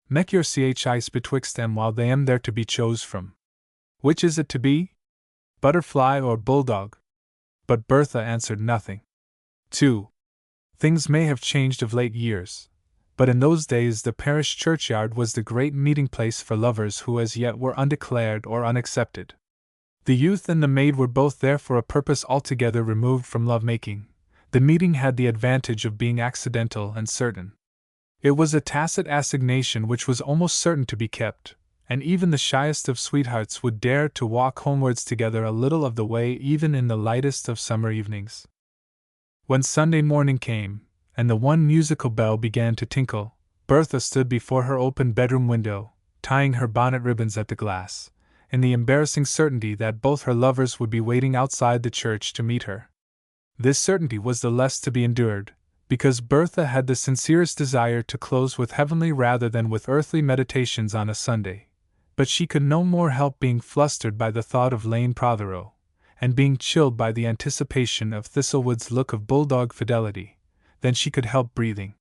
Mek your chice betwixt them while they am there to be chose from. Which is it to be? Butterfly or bulldog? But Bertha answered nothing. 2. Things may have changed of late years, but in those days the parish churchyard was the great meeting place for lovers who as yet were undeclared or unaccepted. The youth and the maid were both there for a purpose altogether removed from love-making. The meeting had the advantage of being accidental and certain. It was a tacit assignation which was almost certain to be kept, and even the shyest of sweethearts would dare to walk homewards together a little of the way even in the lightest of summer evenings. When Sunday morning came, and the one musical bell began to tinkle, Bertha stood before her open bedroom window, tying her bonnet ribbons at the glass, in the embarrassing certainty that both her lovers would be waiting outside the church to meet her. This certainty was the less to be endured, because Bertha had the sincerest desire to close with heavenly rather than with earthly meditations on a Sunday, But she could no more help being flustered by the thought of Lane Prothero, and being chilled by the anticipation of Thistlewood's look of bulldog fidelity, than she could help breathing.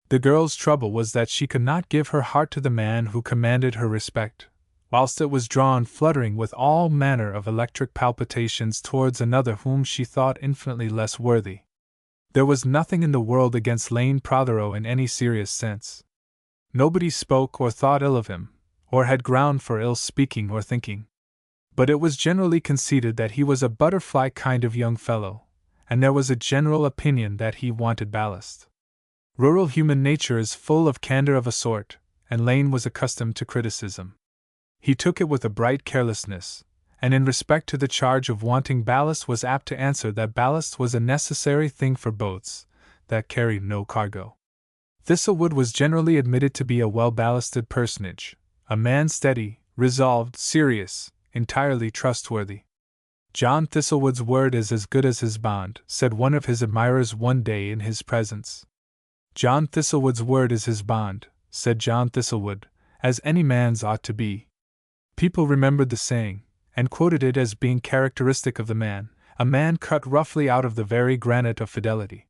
The girl's trouble was that she could not give her heart to the man who commanded her respect, whilst it was drawn fluttering with all manner of electric palpitations towards another whom she thought infinitely less worthy. There was nothing in the world against Lane Prothero in any serious sense. Nobody spoke or thought ill of him, or had ground for ill speaking or thinking. But it was generally conceded that he was a butterfly kind of young fellow, and there was a general opinion that he wanted ballast. Rural human nature is full of candor of a sort, and Lane was accustomed to criticism. He took it with a bright carelessness, and in respect to the charge of wanting ballast was apt to answer that ballast was a necessary thing for boats that carried no cargo. Thistlewood was generally admitted to be a well-ballasted personage, a man steady, resolved, serious, entirely trustworthy. "John Thistlewood's word is as good as his bond," said one of his admirers one day in his presence. "John Thistlewood's word is his bond," said John Thistlewood, "as any man's ought to be." People remembered the saying, and quoted it as being characteristic of the man, a man cut roughly out of the very granite of fidelity.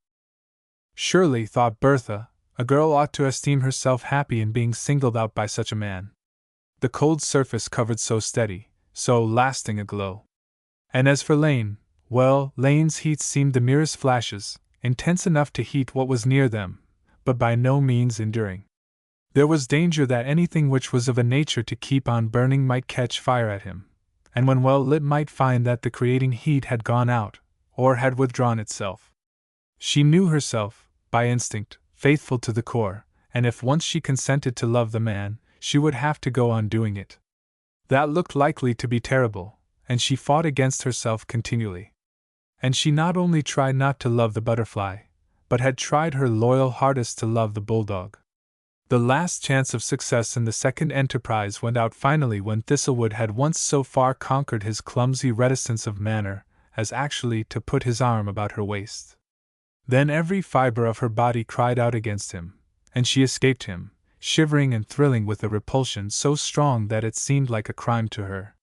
Surely, thought Bertha, a girl ought to esteem herself happy in being singled out by such a man. The cold surface covered so steady, so lasting a glow. And as for Lane, well, Lane's heat seemed the merest flashes, intense enough to heat what was near them, but by no means enduring. There was danger that anything which was of a nature to keep on burning might catch fire at him, and when well lit might find that the creating heat had gone out, or had withdrawn itself. She knew herself, by instinct, faithful to the core, and if once she consented to love the man, she would have to go on doing it. That looked likely to be terrible, and she fought against herself continually. And she not only tried not to love the butterfly, but had tried her loyal hardest to love the bulldog. The last chance of success in the second enterprise went out finally when Thistlewood had once so far conquered his clumsy reticence of manner as actually to put his arm about her waist. Then every fibre of her body cried out against him, and she escaped him, shivering and thrilling with a repulsion so strong that it seemed like a crime to her.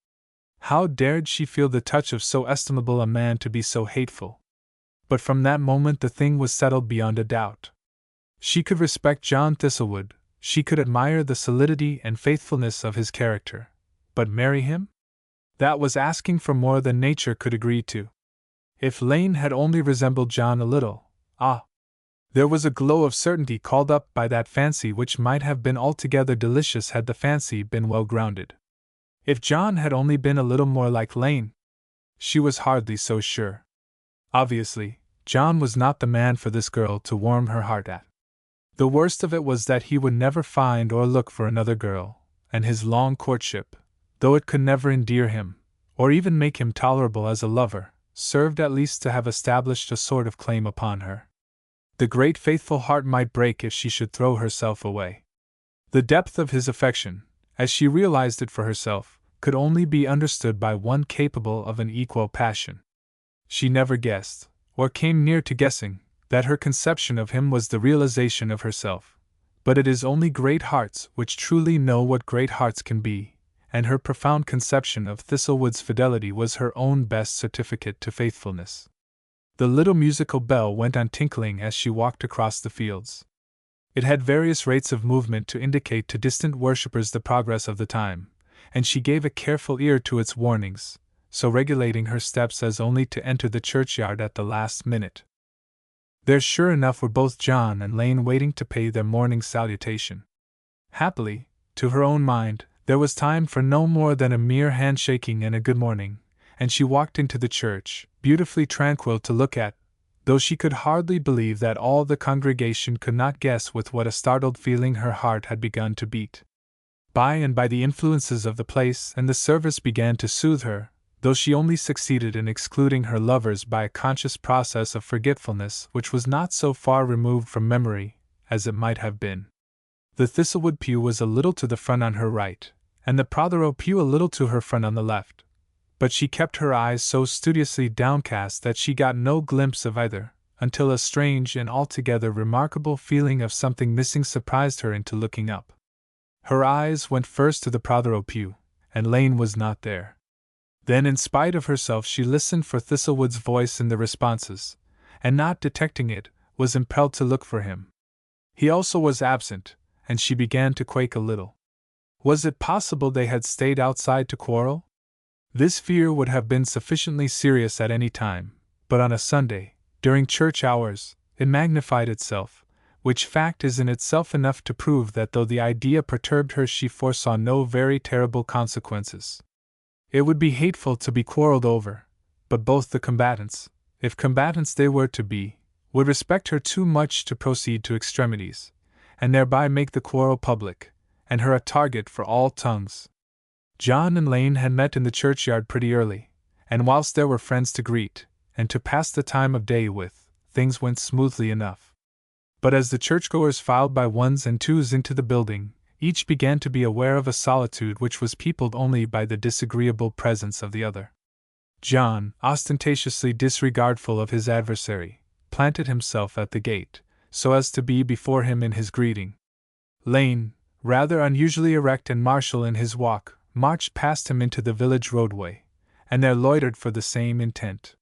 How dared she feel the touch of so estimable a man to be so hateful? But from that moment the thing was settled beyond a doubt. She could respect John Thistlewood, she could admire the solidity and faithfulness of his character, but marry him? That was asking for more than nature could agree to. If Lane had only resembled John a little, there was a glow of certainty called up by that fancy which might have been altogether delicious had the fancy been well grounded. If John had only been a little more like Lane, she was hardly so sure. Obviously, John was not the man for this girl to warm her heart at. The worst of it was that he would never find or look for another girl, and his long courtship, though it could never endear him, or even make him tolerable as a lover, served at least to have established a sort of claim upon her. The great faithful heart might break if she should throw herself away. The depth of his affection, as she realized it for herself, could only be understood by one capable of an equal passion. She never guessed, or came near to guessing, that her conception of him was the realization of herself, but it is only great hearts which truly know what great hearts can be, and her profound conception of Thistlewood's fidelity was her own best certificate to faithfulness. The little musical bell went on tinkling as she walked across the fields. It had various rates of movement to indicate to distant worshippers the progress of the time, and she gave a careful ear to its warnings, so regulating her steps as only to enter the churchyard at the last minute. There sure enough were both John and Lane waiting to pay their morning salutation. Happily, to her own mind, there was time for no more than a mere handshaking and a good morning, and she walked into the church, beautifully tranquil to look at, though she could hardly believe that all the congregation could not guess with what a startled feeling her heart had begun to beat. By and by the influences of the place and the service began to soothe her, though she only succeeded in excluding her lovers by a conscious process of forgetfulness which was not so far removed from memory as it might have been. The Thistlewood pew was a little to the front on her right, and the Prothero pew a little to her front on the left, but she kept her eyes so studiously downcast that she got no glimpse of either, until a strange and altogether remarkable feeling of something missing surprised her into looking up. Her eyes went first to the Prothero pew, and Lane was not there. Then, in spite of herself, she listened for Thistlewood's voice in the responses, and not detecting it, was impelled to look for him. He also was absent, and she began to quake a little. Was it possible they had stayed outside to quarrel? This fear would have been sufficiently serious at any time, but on a Sunday, during church hours, it magnified itself, which fact is in itself enough to prove that though the idea perturbed her, she foresaw no very terrible consequences. It would be hateful to be quarreled over, but both the combatants, if combatants they were to be, would respect her too much to proceed to extremities, and thereby make the quarrel public, and her a target for all tongues. John and Lane had met in the churchyard pretty early, and whilst there were friends to greet, and to pass the time of day with, things went smoothly enough. But as the churchgoers filed by ones and twos into the building, each began to be aware of a solitude which was peopled only by the disagreeable presence of the other. John, ostentatiously disregardful of his adversary, planted himself at the gate, so as to be before him in his greeting. Lane, rather unusually erect and martial in his walk, marched past him into the village roadway, and there loitered for the same intent.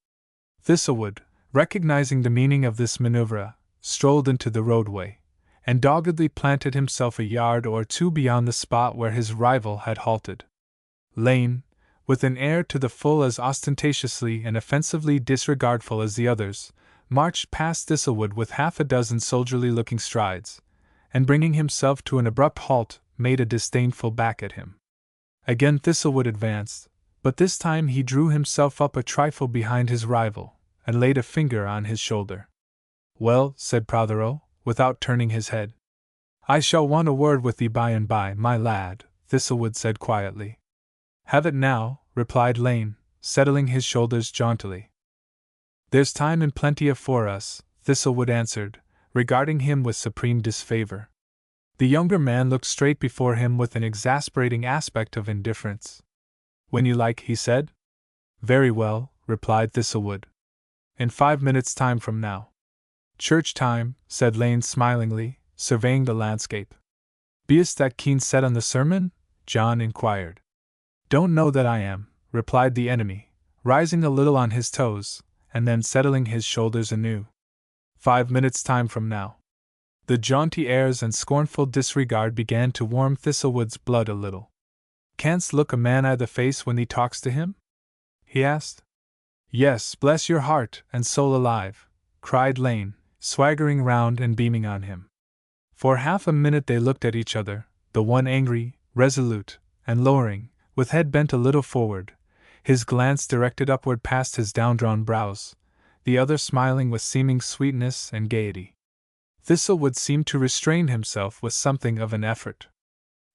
Thistlewood, recognizing the meaning of this maneuver, strolled into the roadway, and doggedly planted himself a yard or two beyond the spot where his rival had halted. Lane, with an air to the full as ostentatiously and offensively disregardful as the others, marched past Thistlewood with half a dozen soldierly-looking strides, and bringing himself to an abrupt halt, made a disdainful back at him. Again Thistlewood advanced, but this time he drew himself up a trifle behind his rival, and laid a finger on his shoulder. "Well," said Prothero, without turning his head. "I shall want a word with thee by and by, my lad," Thistlewood said quietly. "Have it now," replied Lane, settling his shoulders jauntily. "There's time and plenty afore us," Thistlewood answered, regarding him with supreme disfavor. The younger man looked straight before him with an exasperating aspect of indifference. "When you like," he said. "Very well," replied Thistlewood. "In 5 minutes' time from now." "Church time," said Lane smilingly, surveying the landscape. "Be'st that keen set on the sermon?" John inquired. "Don't know that I am," replied the enemy, rising a little on his toes, and then settling his shoulders anew. 5 minutes' time from now." The jaunty airs and scornful disregard began to warm Thistlewood's blood a little. "Canst look a man i' the face when thee talks to him?" he asked. "Yes, bless your heart and soul alive," cried Lane, swaggering round and beaming on him. For half a minute they looked at each other, the one angry, resolute, and lowering, with head bent a little forward, his glance directed upward past his down-drawn brows, the other smiling with seeming sweetness and gaiety. Thistlewood seemed to restrain himself with something of an effort.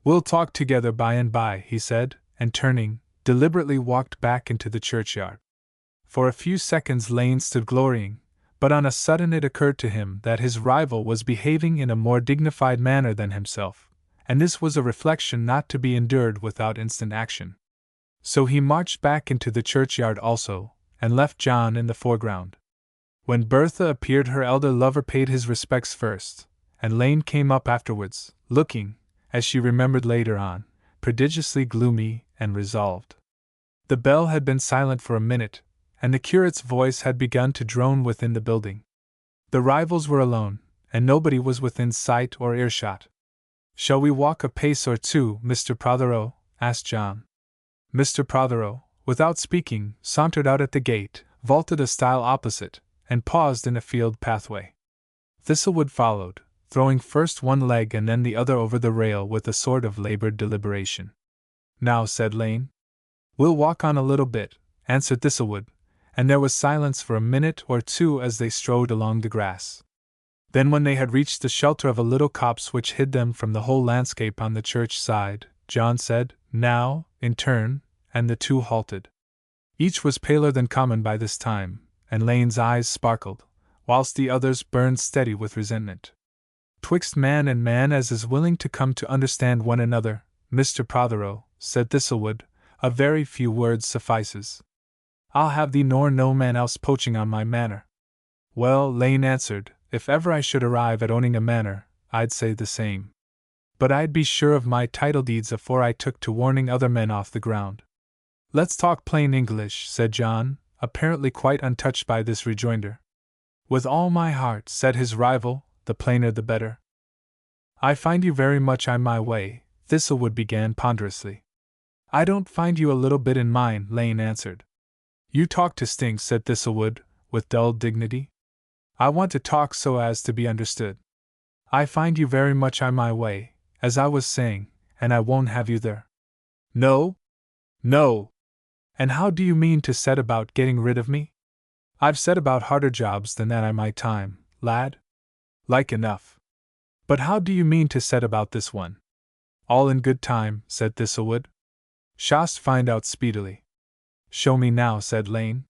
"We'll talk together by and by," he said, and turning, deliberately walked back into the churchyard. For a few seconds Lane stood glorying, but on a sudden it occurred to him that his rival was behaving in a more dignified manner than himself, and this was a reflection not to be endured without instant action. So he marched back into the churchyard also, and left John in the foreground. When Bertha appeared, her elder lover paid his respects first, and Lane came up afterwards, looking, as she remembered later on, prodigiously gloomy and resolved. The bell had been silent for a minute, and the curate's voice had begun to drone within the building. The rivals were alone, and nobody was within sight or earshot. "Shall we walk a pace or two, Mr. Prothero?" asked John. Mr. Prothero, without speaking, sauntered out at the gate, vaulted a stile opposite, and paused in a field pathway. Thistlewood followed, throwing first one leg and then the other over the rail with a sort of labored deliberation. "Now," said Lane. "We'll walk on a little bit," answered Thistlewood, and there was silence for a minute or two as they strode along the grass. Then, when they had reached the shelter of a little copse which hid them from the whole landscape on the church side, John said, "Now," in turn, and the two halted. Each was paler than common by this time, and Lane's eyes sparkled, whilst the others burned steady with resentment. "'Twixt man and man as is willing to come to understand one another, Mr. Prothero," said Thistlewood, "a very few words suffices. I'll have thee nor no man else poaching on my manor." "Well," Lane answered, "if ever I should arrive at owning a manor, I'd say the same." but I'd be sure of my title deeds afore I took to warning other men off the ground. Let's talk plain English, said John, apparently quite untouched by this rejoinder. With all my heart, said his rival, the plainer the better. I find you very much on my way, Thistlewood began ponderously. I don't find you a little bit in mine, Lane answered. You talk to sting, said Thistlewood, with dull dignity. I want to talk so as to be understood. I find you very much on my way, as I was saying, and I won't have you there. No? No! And how do you mean to set about getting rid of me? I've set about harder jobs than that in my time, lad. Like enough. But how do you mean to set about this one? All in good time, said Thistlewood. Shast find out speedily. Show me now, said Lane.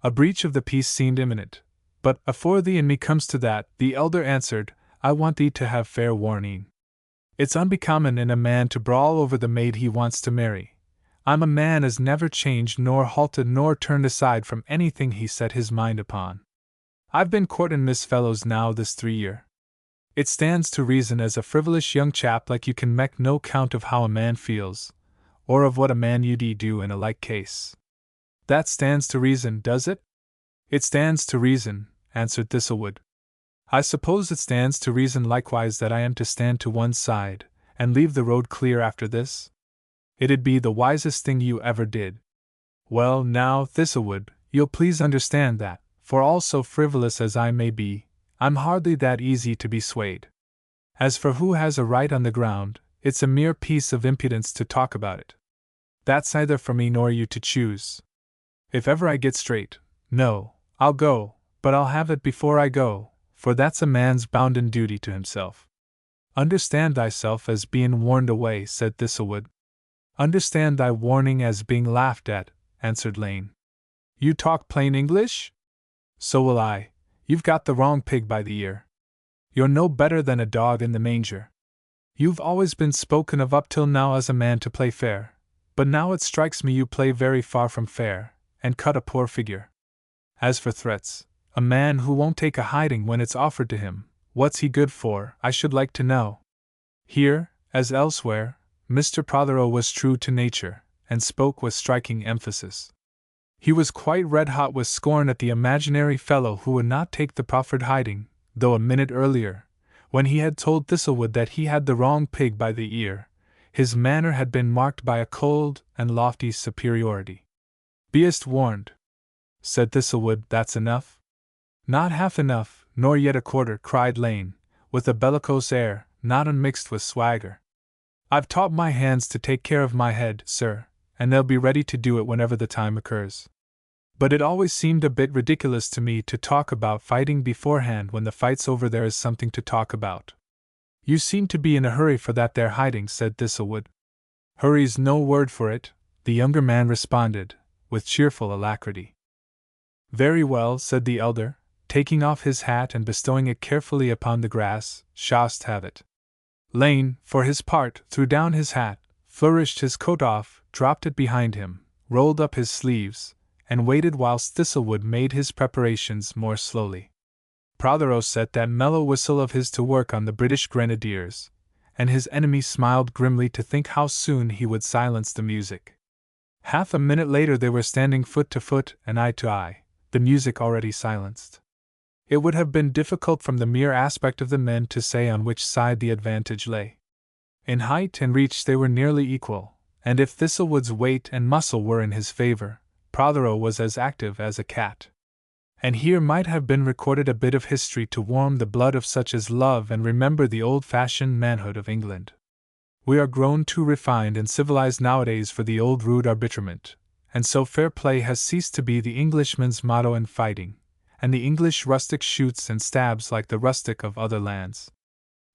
A breach of the peace seemed imminent, but afore thee and me comes to that, the elder answered, I want thee to have fair warning. It's unbecoming in a man to brawl over the maid he wants to marry. I'm a man as never changed nor halted nor turned aside from anything he set his mind upon. I've been courtin' Miss Fellows now this 3 year. It stands to reason as a frivolous young chap like you can mek no count of how a man feels, or of what a man you'd do in a like case. That stands to reason, does it? It stands to reason, answered Thistlewood. I suppose it stands to reason likewise that I am to stand to one side, and leave the road clear after this? It'd be the wisest thing you ever did. Well, now, Thistlewood, you'll please understand that, for all so frivolous as I may be, I'm hardly that easy to be swayed. As for who has a right on the ground, it's a mere piece of impudence to talk about it. That's neither for me nor you to choose. If ever I get straight, no, I'll go, but I'll have it before I go, for that's a man's bounden duty to himself. Understand thyself as being warned away, said Thistlewood. Understand thy warning as being laughed at, answered Lane. You talk plain English? So will I. You've got the wrong pig by the ear. You're no better than a dog in the manger. You've always been spoken of up till now as a man to play fair, but now it strikes me you play very far from fair, and cut a poor figure. As for threats, a man who won't take a hiding when it's offered to him, what's he good for, I should like to know? Here, as elsewhere, Mr. Prothero was true to nature, and spoke with striking emphasis. He was quite red-hot with scorn at the imaginary fellow who would not take the proffered hiding, though a minute earlier, when he had told Thistlewood that he had the wrong pig by the ear, his manner had been marked by a cold and lofty superiority. Be'st warned, said Thistlewood, that's enough? Not half enough, nor yet a quarter, cried Lane, with a bellicose air, not unmixed with swagger. I've taught my hands to take care of my head, sir, and they'll be ready to do it whenever the time occurs. But it always seemed a bit ridiculous to me to talk about fighting beforehand when the fight's over. There is something to talk about. You seem to be in a hurry for that there hiding, said Thistlewood. Hurry's no word for it, the younger man responded, with cheerful alacrity. Very well, said the elder, taking off his hat and bestowing it carefully upon the grass, shast have it. Lane, for his part, threw down his hat, flourished his coat off, dropped it behind him, rolled up his sleeves, and waited whilst Thistlewood made his preparations more slowly. Prothero set that mellow whistle of his to work on the British Grenadiers, and his enemy smiled grimly to think how soon he would silence the music. Half a minute later they were standing foot to foot and eye to eye, the music already silenced. It would have been difficult from the mere aspect of the men to say on which side the advantage lay. In height and reach they were nearly equal, and if Thistlewood's weight and muscle were in his favor, Prothero was as active as a cat. And here might have been recorded a bit of history to warm the blood of such as love and remember the old-fashioned manhood of England. We are grown too refined and civilized nowadays for the old rude arbitrament, and so fair play has ceased to be the Englishman's motto in fighting, and the English rustic shoots and stabs like the rustic of other lands.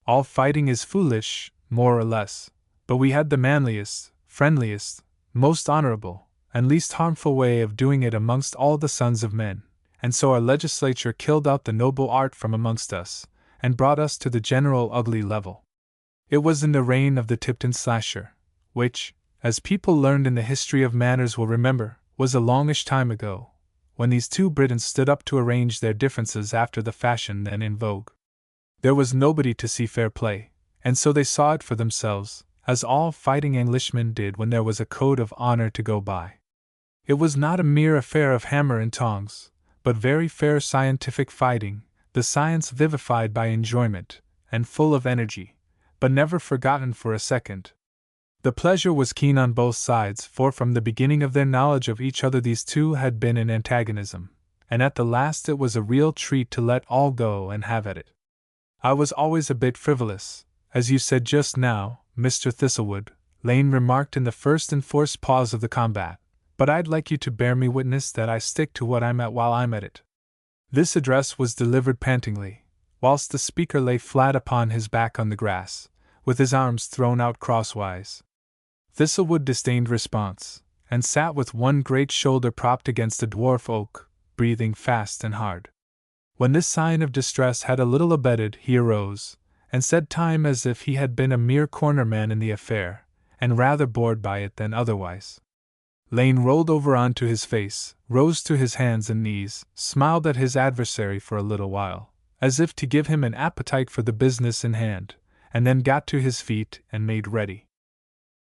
All fighting is foolish, more or less, but we had the manliest, friendliest, most honorable, and least harmful way of doing it amongst all the sons of men, and so our legislature killed out the noble art from amongst us, and brought us to the general ugly level. It was in the reign of the Tipton Slasher, which, as people learned in the history of manners will remember, was a longish time ago, when these two Britons stood up to arrange their differences after the fashion then in vogue. There was nobody to see fair play, and so they saw it for themselves, as all fighting Englishmen did when there was a code of honor to go by. It was not a mere affair of hammer and tongs, but very fair scientific fighting, the science vivified by enjoyment, and full of energy, but never forgotten for a second. The pleasure was keen on both sides, for from the beginning of their knowledge of each other these two had been in antagonism, and at the last it was a real treat to let all go and have at it. "I was always a bit frivolous, as you said just now, Mr. Thistlewood," Lane remarked in the first enforced pause of the combat, "but I'd like you to bear me witness that I stick to what I'm at while I'm at it." This address was delivered pantingly, whilst the speaker lay flat upon his back on the grass, with his arms thrown out crosswise. Thistlewood disdained response, and sat with one great shoulder propped against a dwarf oak, breathing fast and hard. When this sign of distress had a little abated, he arose, and said time as if he had been a mere corner man in the affair, and rather bored by it than otherwise. Lane rolled over onto his face, rose to his hands and knees, smiled at his adversary for a little while, as if to give him an appetite for the business in hand, and then got to his feet and made ready.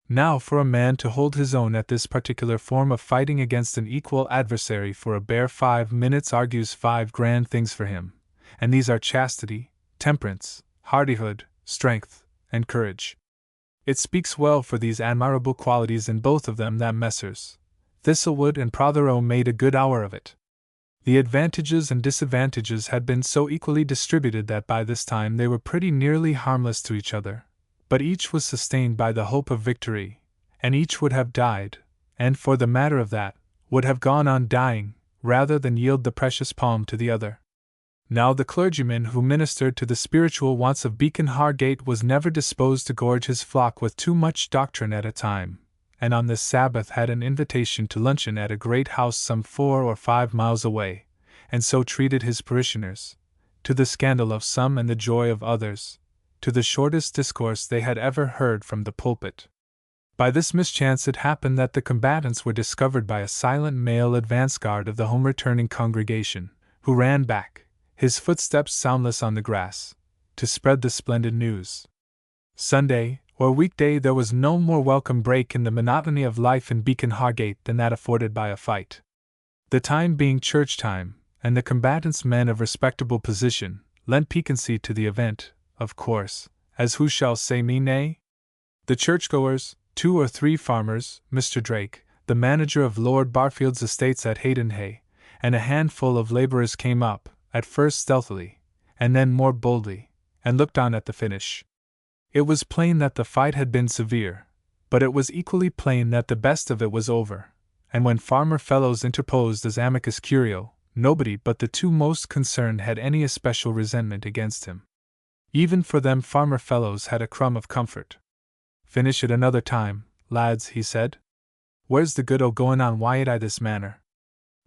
Now for a man to hold his own at this particular form of fighting against an equal adversary for a bare 5 minutes argues 5 grand things for him, and these are chastity, temperance, hardihood, strength, and courage. It speaks well for these admirable qualities in both of them that Messrs. Thistlewood and Prothero made a good hour of it. The advantages and disadvantages had been so equally distributed that by this time they were pretty nearly harmless to each other, but each was sustained by the hope of victory, and each would have died, and for the matter of that, would have gone on dying, rather than yield the precious palm to the other. Now the clergyman who ministered to the spiritual wants of Beacon Hargate was never disposed to gorge his flock with too much doctrine at a time, and on this Sabbath had an invitation to luncheon at a great house some 4 or 5 miles away, and so treated his parishioners, to the scandal of some and the joy of others, to the shortest discourse they had ever heard from the pulpit. By this mischance it happened that the combatants were discovered by a silent male advance guard of the home-returning congregation, who ran back, his footsteps soundless on the grass, to spread the splendid news. Sunday, or weekday, there was no more welcome break in the monotony of life in Beacon Hargate than that afforded by a fight. The time being church time, and the combatants men of respectable position, lent piquancy to the event, of course, as who shall say me nay? The churchgoers, 2 or 3 farmers, Mr. Drake, the manager of Lord Barfield's estates at Haydenhay, and a handful of labourers came up, at first stealthily, and then more boldly, and looked on at the finish. It was plain that the fight had been severe, but it was equally plain that the best of it was over, and when farmer fellows interposed as amicus curio, nobody but the 2 most concerned had any especial resentment against him. Even for them farmer fellows had a crumb of comfort. "Finish it another time, lads," he said. "Where's the good o' going on wyatt I this manner?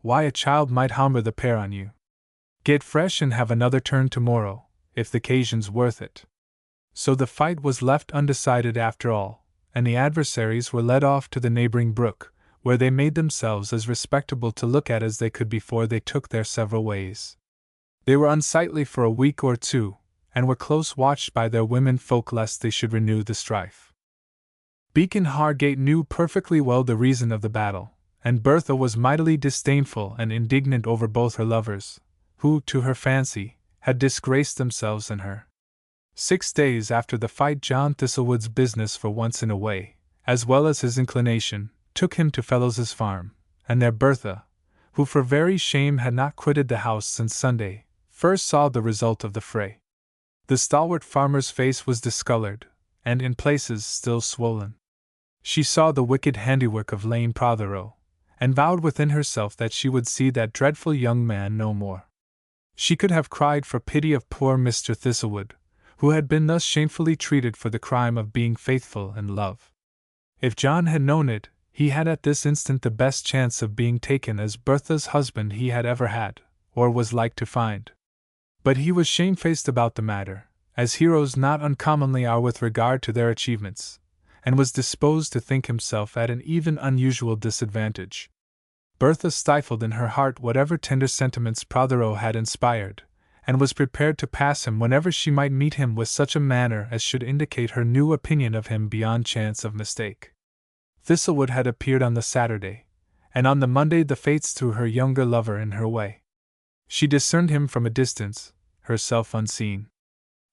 Why, a child might hammer the pair on you. Get fresh and have another turn tomorrow, if the 'casion's worth it." So the fight was left undecided after all, and the adversaries were led off to the neighboring brook, where they made themselves as respectable to look at as they could before they took their several ways. They were unsightly for a week or 2, and were close watched by their women folk lest they should renew the strife. Beacon Hargate knew perfectly well the reason of the battle, and Bertha was mightily disdainful and indignant over both her lovers, who, to her fancy, had disgraced themselves and her. 6 days after the fight John Thistlewood's business for once in a way, as well as his inclination, took him to Fellows's farm, and there Bertha, who for very shame had not quitted the house since Sunday, first saw the result of the fray. The stalwart farmer's face was discolored, and in places still swollen. She saw the wicked handiwork of Lane Prothero, and vowed within herself that she would see that dreadful young man no more. She could have cried for pity of poor Mr. Thistlewood, who had been thus shamefully treated for the crime of being faithful in love. If John had known it, he had at this instant the best chance of being taken as Bertha's husband he had ever had, or was like to find. But he was shamefaced about the matter, as heroes not uncommonly are with regard to their achievements, and was disposed to think himself at an even unusual disadvantage. Bertha stifled in her heart whatever tender sentiments Prothero had inspired, and was prepared to pass him whenever she might meet him with such a manner as should indicate her new opinion of him beyond chance of mistake. Thistlewood had appeared on the Saturday, and on the Monday the fates threw her younger lover in her way. She discerned him from a distance, herself unseen.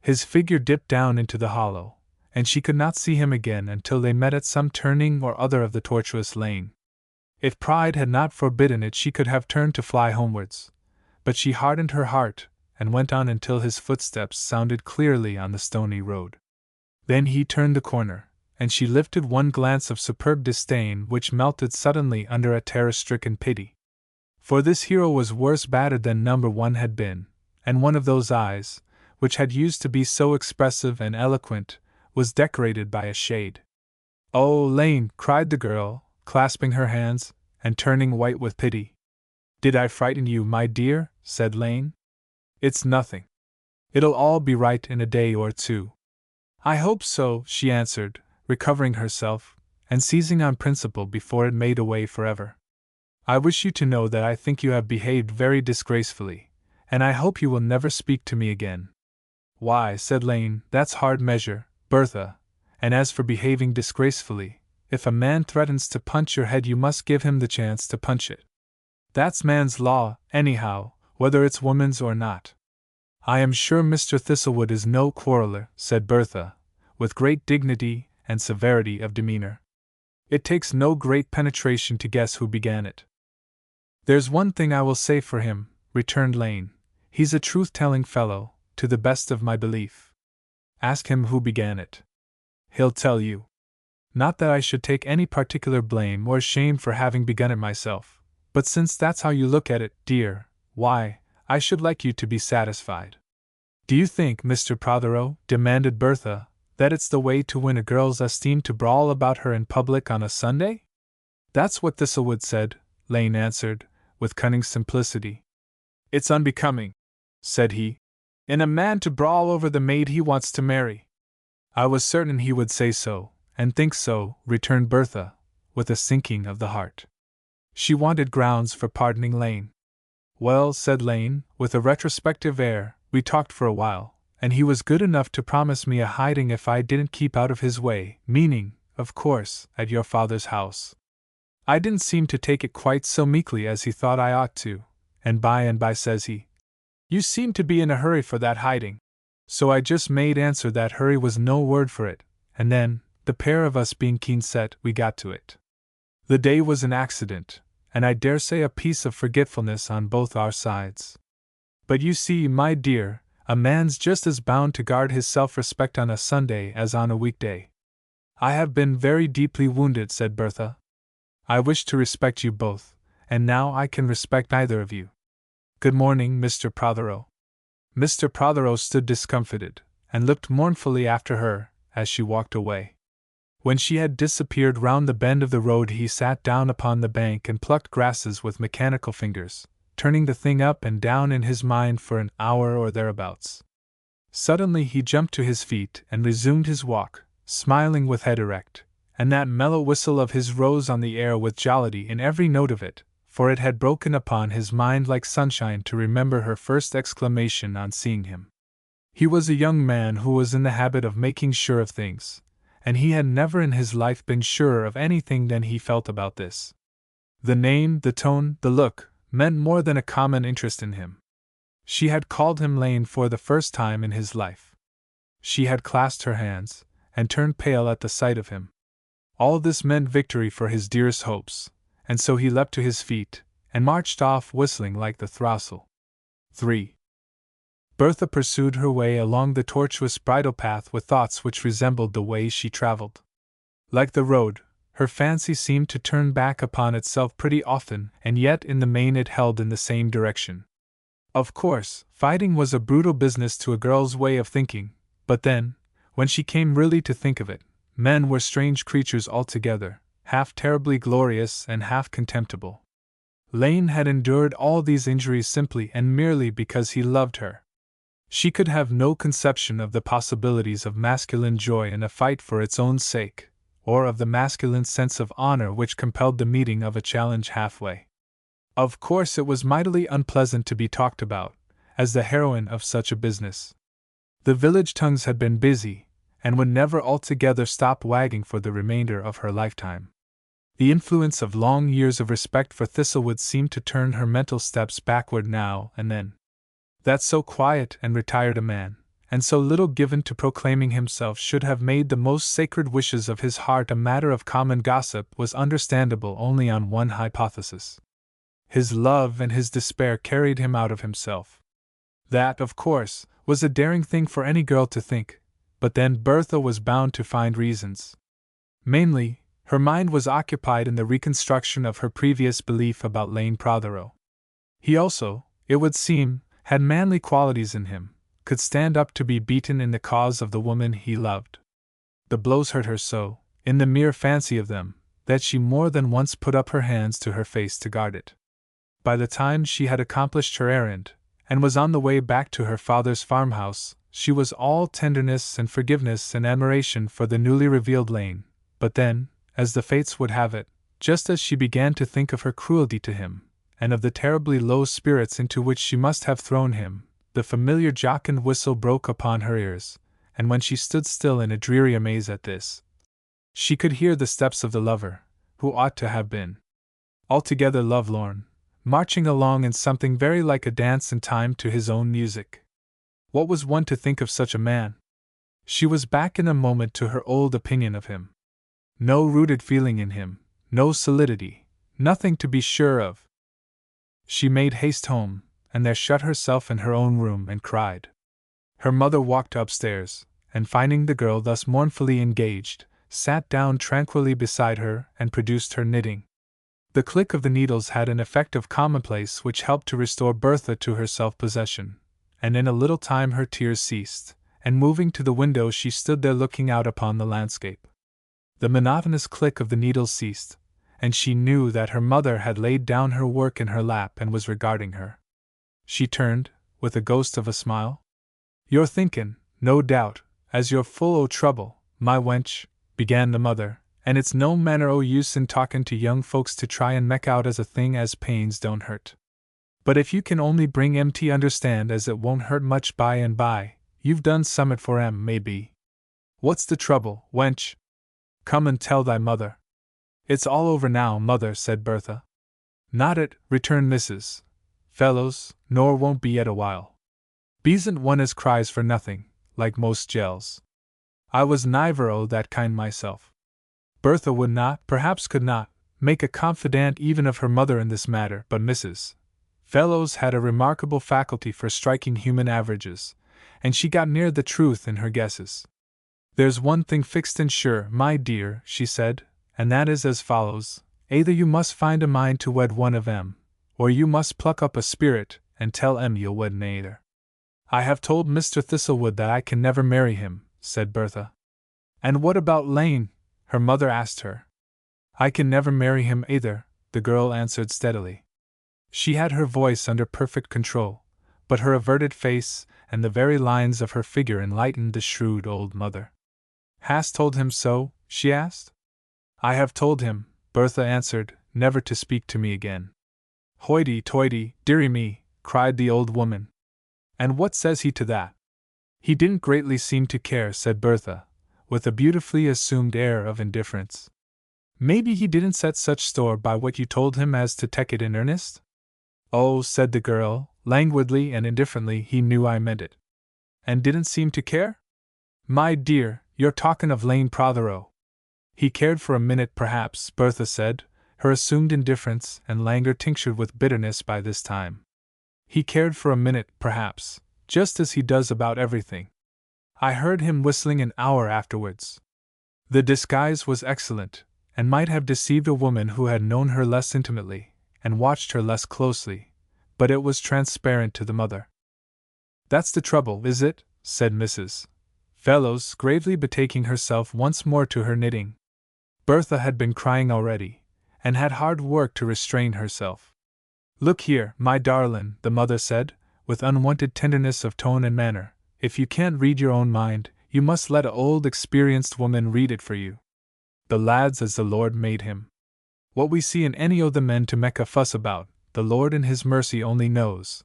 His figure dipped down into the hollow, and she could not see him again until they met at some turning or other of the tortuous lane. If pride had not forbidden it, she could have turned to fly homewards, but she hardened her heart and went on until his footsteps sounded clearly on the stony road. Then he turned the corner, and she lifted one glance of superb disdain which melted suddenly under a terror-stricken pity. For this hero was worse battered than number one had been, and one of those eyes, which had used to be so expressive and eloquent, was decorated by a shade. "Oh, Lane!" cried the girl, clasping her hands, and turning white with pity. "Did I frighten you, my dear?" said Lane. "It's nothing. It'll all be right in a day or two." "I hope so," she answered, recovering herself, and seizing on principle before it made away forever. "I wish you to know that I think you have behaved very disgracefully, and I hope you will never speak to me again." "Why," said Lane, "that's hard measure, Bertha, and as for behaving disgracefully, if a man threatens to punch your head you must give him the chance to punch it. That's man's law, anyhow, whether it's woman's or not." "I am sure Mr. Thistlewood is no quarreller," said Bertha, with great dignity and severity of demeanor. "It takes no great penetration to guess who began it." "There's one thing I will say for him," returned Lane. "He's a truth-telling fellow, to the best of my belief. Ask him who began it. He'll tell you. Not that I should take any particular blame or shame for having begun it myself, but since that's how you look at it, dear, why, I should like you to be satisfied." "Do you think, Mr. Prothero," demanded Bertha, "that it's the way to win a girl's esteem to brawl about her in public on a Sunday?" "That's what Thistlewood said," Lane answered, with cunning simplicity. "It's unbecoming," said he, "in a man to brawl over the maid he wants to marry." "I was certain he would say so, and think so," returned Bertha, with a sinking of the heart. She wanted grounds for pardoning Lane. "Well," said Lane, with a retrospective air, "we talked for a while, and he was good enough to promise me a hiding if I didn't keep out of his way, meaning, of course, at your father's house. I didn't seem to take it quite so meekly as he thought I ought to, and by says he, 'You seem to be in a hurry for that hiding.' So I just made answer that hurry was no word for it, and then, the pair of us being keen set, we got to it. The day was an accident, and I dare say a piece of forgetfulness on both our sides. But you see, my dear, a man's just as bound to guard his self-respect on a Sunday as on a weekday." "I have been very deeply wounded," said Bertha. "I wish to respect you both, and now I can respect neither of you. Good morning, Mr. Prothero." Mr. Prothero stood discomfited, and looked mournfully after her, as she walked away. When she had disappeared round the bend of the road he sat down upon the bank and plucked grasses with mechanical fingers, turning the thing up and down in his mind for an hour or thereabouts. Suddenly he jumped to his feet and resumed his walk, smiling with head erect, and that mellow whistle of his rose on the air with jollity in every note of it, for it had broken upon his mind like sunshine to remember her first exclamation on seeing him. He was a young man who was in the habit of making sure of things, and he had never in his life been surer of anything than he felt about this. The name, the tone, the look, meant more than a common interest in him. She had called him Lane for the first time in his life. She had clasped her hands, and turned pale at the sight of him. All this meant victory for his dearest hopes, and so he leapt to his feet, and marched off whistling like the throstle. 3. Bertha pursued her way along the tortuous bridle path with thoughts which resembled the way she traveled. Like the road, her fancy seemed to turn back upon itself pretty often, and yet in the main it held in the same direction. Of course, fighting was a brutal business to a girl's way of thinking, but then, when she came really to think of it, men were strange creatures altogether, half terribly glorious and half contemptible. Lane had endured all these injuries simply and merely because he loved her. She could have no conception of the possibilities of masculine joy in a fight for its own sake, or of the masculine sense of honor which compelled the meeting of a challenge halfway. Of course it was mightily unpleasant to be talked about, as the heroine of such a business. The village tongues had been busy, and would never altogether stop wagging for the remainder of her lifetime. The influence of long years of respect for Thistlewood seemed to turn her mental steps backward now and then. That so quiet and retired a man, and so little given to proclaiming himself, should have made the most sacred wishes of his heart a matter of common gossip was understandable only on one hypothesis. His love and his despair carried him out of himself. That, of course, was a daring thing for any girl to think, but then Bertha was bound to find reasons. Mainly, her mind was occupied in the reconstruction of her previous belief about Lane Prothero. He also, it would seem, had manly qualities in him, could stand up to be beaten in the cause of the woman he loved. The blows hurt her so, in the mere fancy of them, that she more than once put up her hands to her face to guard it. By the time she had accomplished her errand, and was on the way back to her father's farmhouse, she was all tenderness and forgiveness and admiration for the newly revealed Lane. But then, as the fates would have it, just as she began to think of her cruelty to him, and of the terribly low spirits into which she must have thrown him, the familiar jocund whistle broke upon her ears, and when she stood still in a dreary amaze at this, she could hear the steps of the lover, who ought to have been altogether lovelorn, marching along in something very like a dance in time to his own music. What was one to think of such a man? She was back in a moment to her old opinion of him. No rooted feeling in him, no solidity, nothing to be sure of. She made haste home, and there shut herself in her own room and cried. Her mother walked upstairs, and finding the girl thus mournfully engaged, sat down tranquilly beside her and produced her knitting. The click of the needles had an effect of commonplace which helped to restore Bertha to her self-possession, and in a little time her tears ceased, and moving to the window she stood there looking out upon the landscape. The monotonous click of the needles ceased, and she knew that her mother had laid down her work in her lap and was regarding her. She turned, with a ghost of a smile. "You're thinkin', no doubt, as you're full o' trouble, my wench," began the mother, "and it's no manner o' use in talkin' to young folks to try and mek out as a thing as pains don't hurt. But if you can only bring 'em to understand as it won't hurt much by and by, you've done summat for 'em, maybe. What's the trouble, wench? Come and tell thy mother." "It's all over now, mother," said Bertha. "Not it," returned Mrs. Fellows, "nor won't be yet a while. Beesn't one as cries for nothing, like most gels. I was niver o' that kind myself." Bertha would not, perhaps could not, make a confidant even of her mother in this matter, but Mrs. Fellows had a remarkable faculty for striking human averages, and she got near the truth in her guesses. "There's one thing fixed and sure, my dear," she said, "and that is as follows: either you must find a mind to wed one of 'em, or you must pluck up a spirit and tell 'em you'll wed neither." "I have told Mr. Thistlewood that I can never marry him," said Bertha. "And what about Lane?" her mother asked her. "I can never marry him either," the girl answered steadily. She had her voice under perfect control, but her averted face and the very lines of her figure enlightened the shrewd old mother. "Hast told him so?" she asked. "I have told him," Bertha answered, "never to speak to me again." "Hoity-toity, dearie me!" cried the old woman. "And what says he to that?" "He didn't greatly seem to care," said Bertha, with a beautifully assumed air of indifference. "Maybe he didn't set such store by what you told him as to take it in earnest?" "Oh," said the girl, languidly and indifferently, "he knew I meant it." "And didn't seem to care?" "My dear, you're talkin' of Lane Prothero." "He cared for a minute, perhaps," Bertha said, her assumed indifference and languor tinctured with bitterness by this time. "He cared for a minute, perhaps, just as he does about everything. I heard him whistling an hour afterwards." The disguise was excellent, and might have deceived a woman who had known her less intimately, and watched her less closely, but it was transparent to the mother. "That's the trouble, is it?" said Mrs. Fellows, gravely betaking herself once more to her knitting. Bertha had been crying already, and had hard work to restrain herself. "Look here, my darlin'," the mother said, with unwonted tenderness of tone and manner, "if you can't read your own mind, you must let a old experienced woman read it for you. The lad's as the Lord made him. What we see in any o' the men to mek a fuss about, the Lord in His mercy only knows.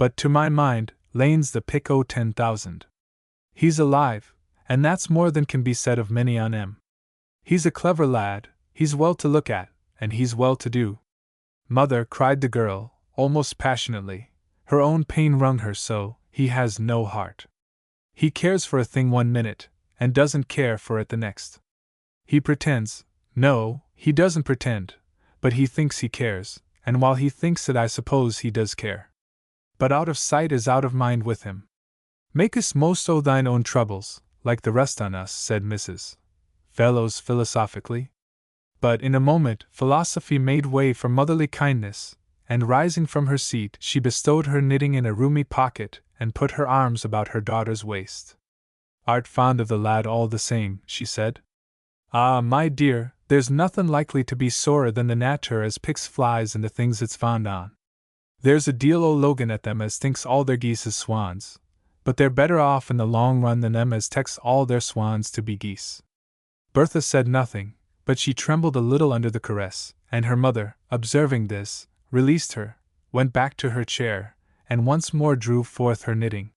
but to my mind, Lane's the pick o' 10,000. He's alive, and that's more than can be said of many on 'em. He's a clever lad, he's well to look at, and he's well to do. Mother, cried the girl, almost passionately, her own pain wrung her so, he has no heart. He cares for a thing 1 minute, and doesn't care for it the next. He pretends, no, he doesn't pretend, but he thinks he cares, and while he thinks it I suppose he does care. But out of sight is out of mind with him. Makest most o' thine own troubles, like the rest on us, said Mrs. Fellows philosophically. But in a moment philosophy made way for motherly kindness, and rising from her seat she bestowed her knitting in a roomy pocket and put her arms about her daughter's waist. Art fond of the lad all the same, she said. Ah, my dear, there's nothin' likely to be sorer than the natur as picks flies in the things it's fond on. There's a deal o' Logan at them as thinks all their geese is swans, but they're better off in the long run than them as teks all their swans to be geese. Bertha said nothing, but she trembled a little under the caress, and her mother, observing this, released her, went back to her chair, and once more drew forth her knitting.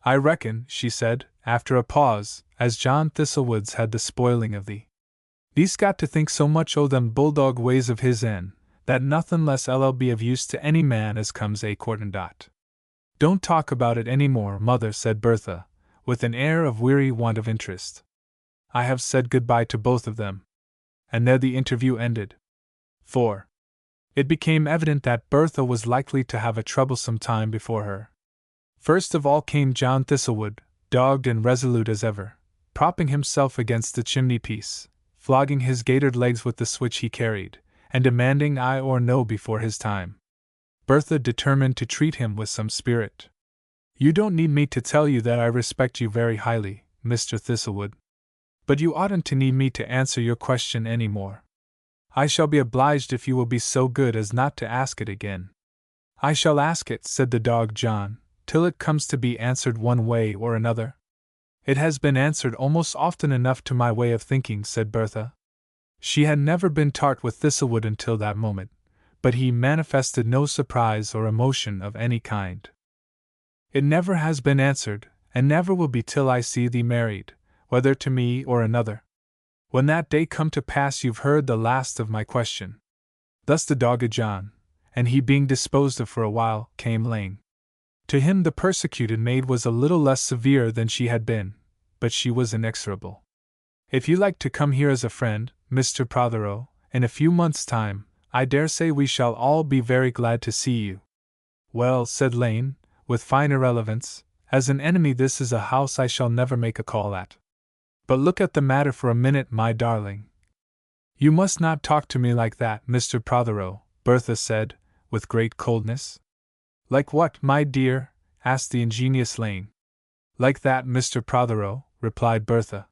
I reckon, she said, after a pause, as John Thistlewood's had the spoiling of thee. Thee's got to think so much o' them bulldog ways of his'n, that nothin' less 'll be of use to any man as comes a courtin' dot. Don't talk about it any more, mother, said Bertha, with an air of weary want of interest. I have said good-bye to both of them. And there the interview ended. 4. It became evident that Bertha was likely to have a troublesome time before her. First of all came John Thistlewood, dogged and resolute as ever, propping himself against the chimney-piece, flogging his gaitered legs with the switch he carried, and demanding aye or no before his time. Bertha determined to treat him with some spirit. You don't need me to tell you that I respect you very highly, Mr. Thistlewood. But you oughtn't to need me to answer your question any more. I shall be obliged if you will be so good as not to ask it again. I shall ask it, said the dog John, till it comes to be answered one way or another. It has been answered almost often enough to my way of thinking, said Bertha. She had never been tart with Thistlewood until that moment, but he manifested no surprise or emotion of any kind. It never has been answered, and never will be till I see thee married, whether to me or another. When that day come to pass you've heard the last of my question. Thus the dogged John, and he being disposed of for a while, came Lane. To him the persecuted maid was a little less severe than she had been, but she was inexorable. If you like to come here as a friend, Mr. Prothero, in a few months' time, I dare say we shall all be very glad to see you. Well, said Lane, with fine irrelevance, as an enemy this is a house I shall never make a call at. But look at the matter for a minute, my darling. You must not talk to me like that, Mr. Prothero, Bertha said, with great coldness. Like what, my dear? Asked the ingenious Lane. Like that, Mr. Prothero, replied Bertha.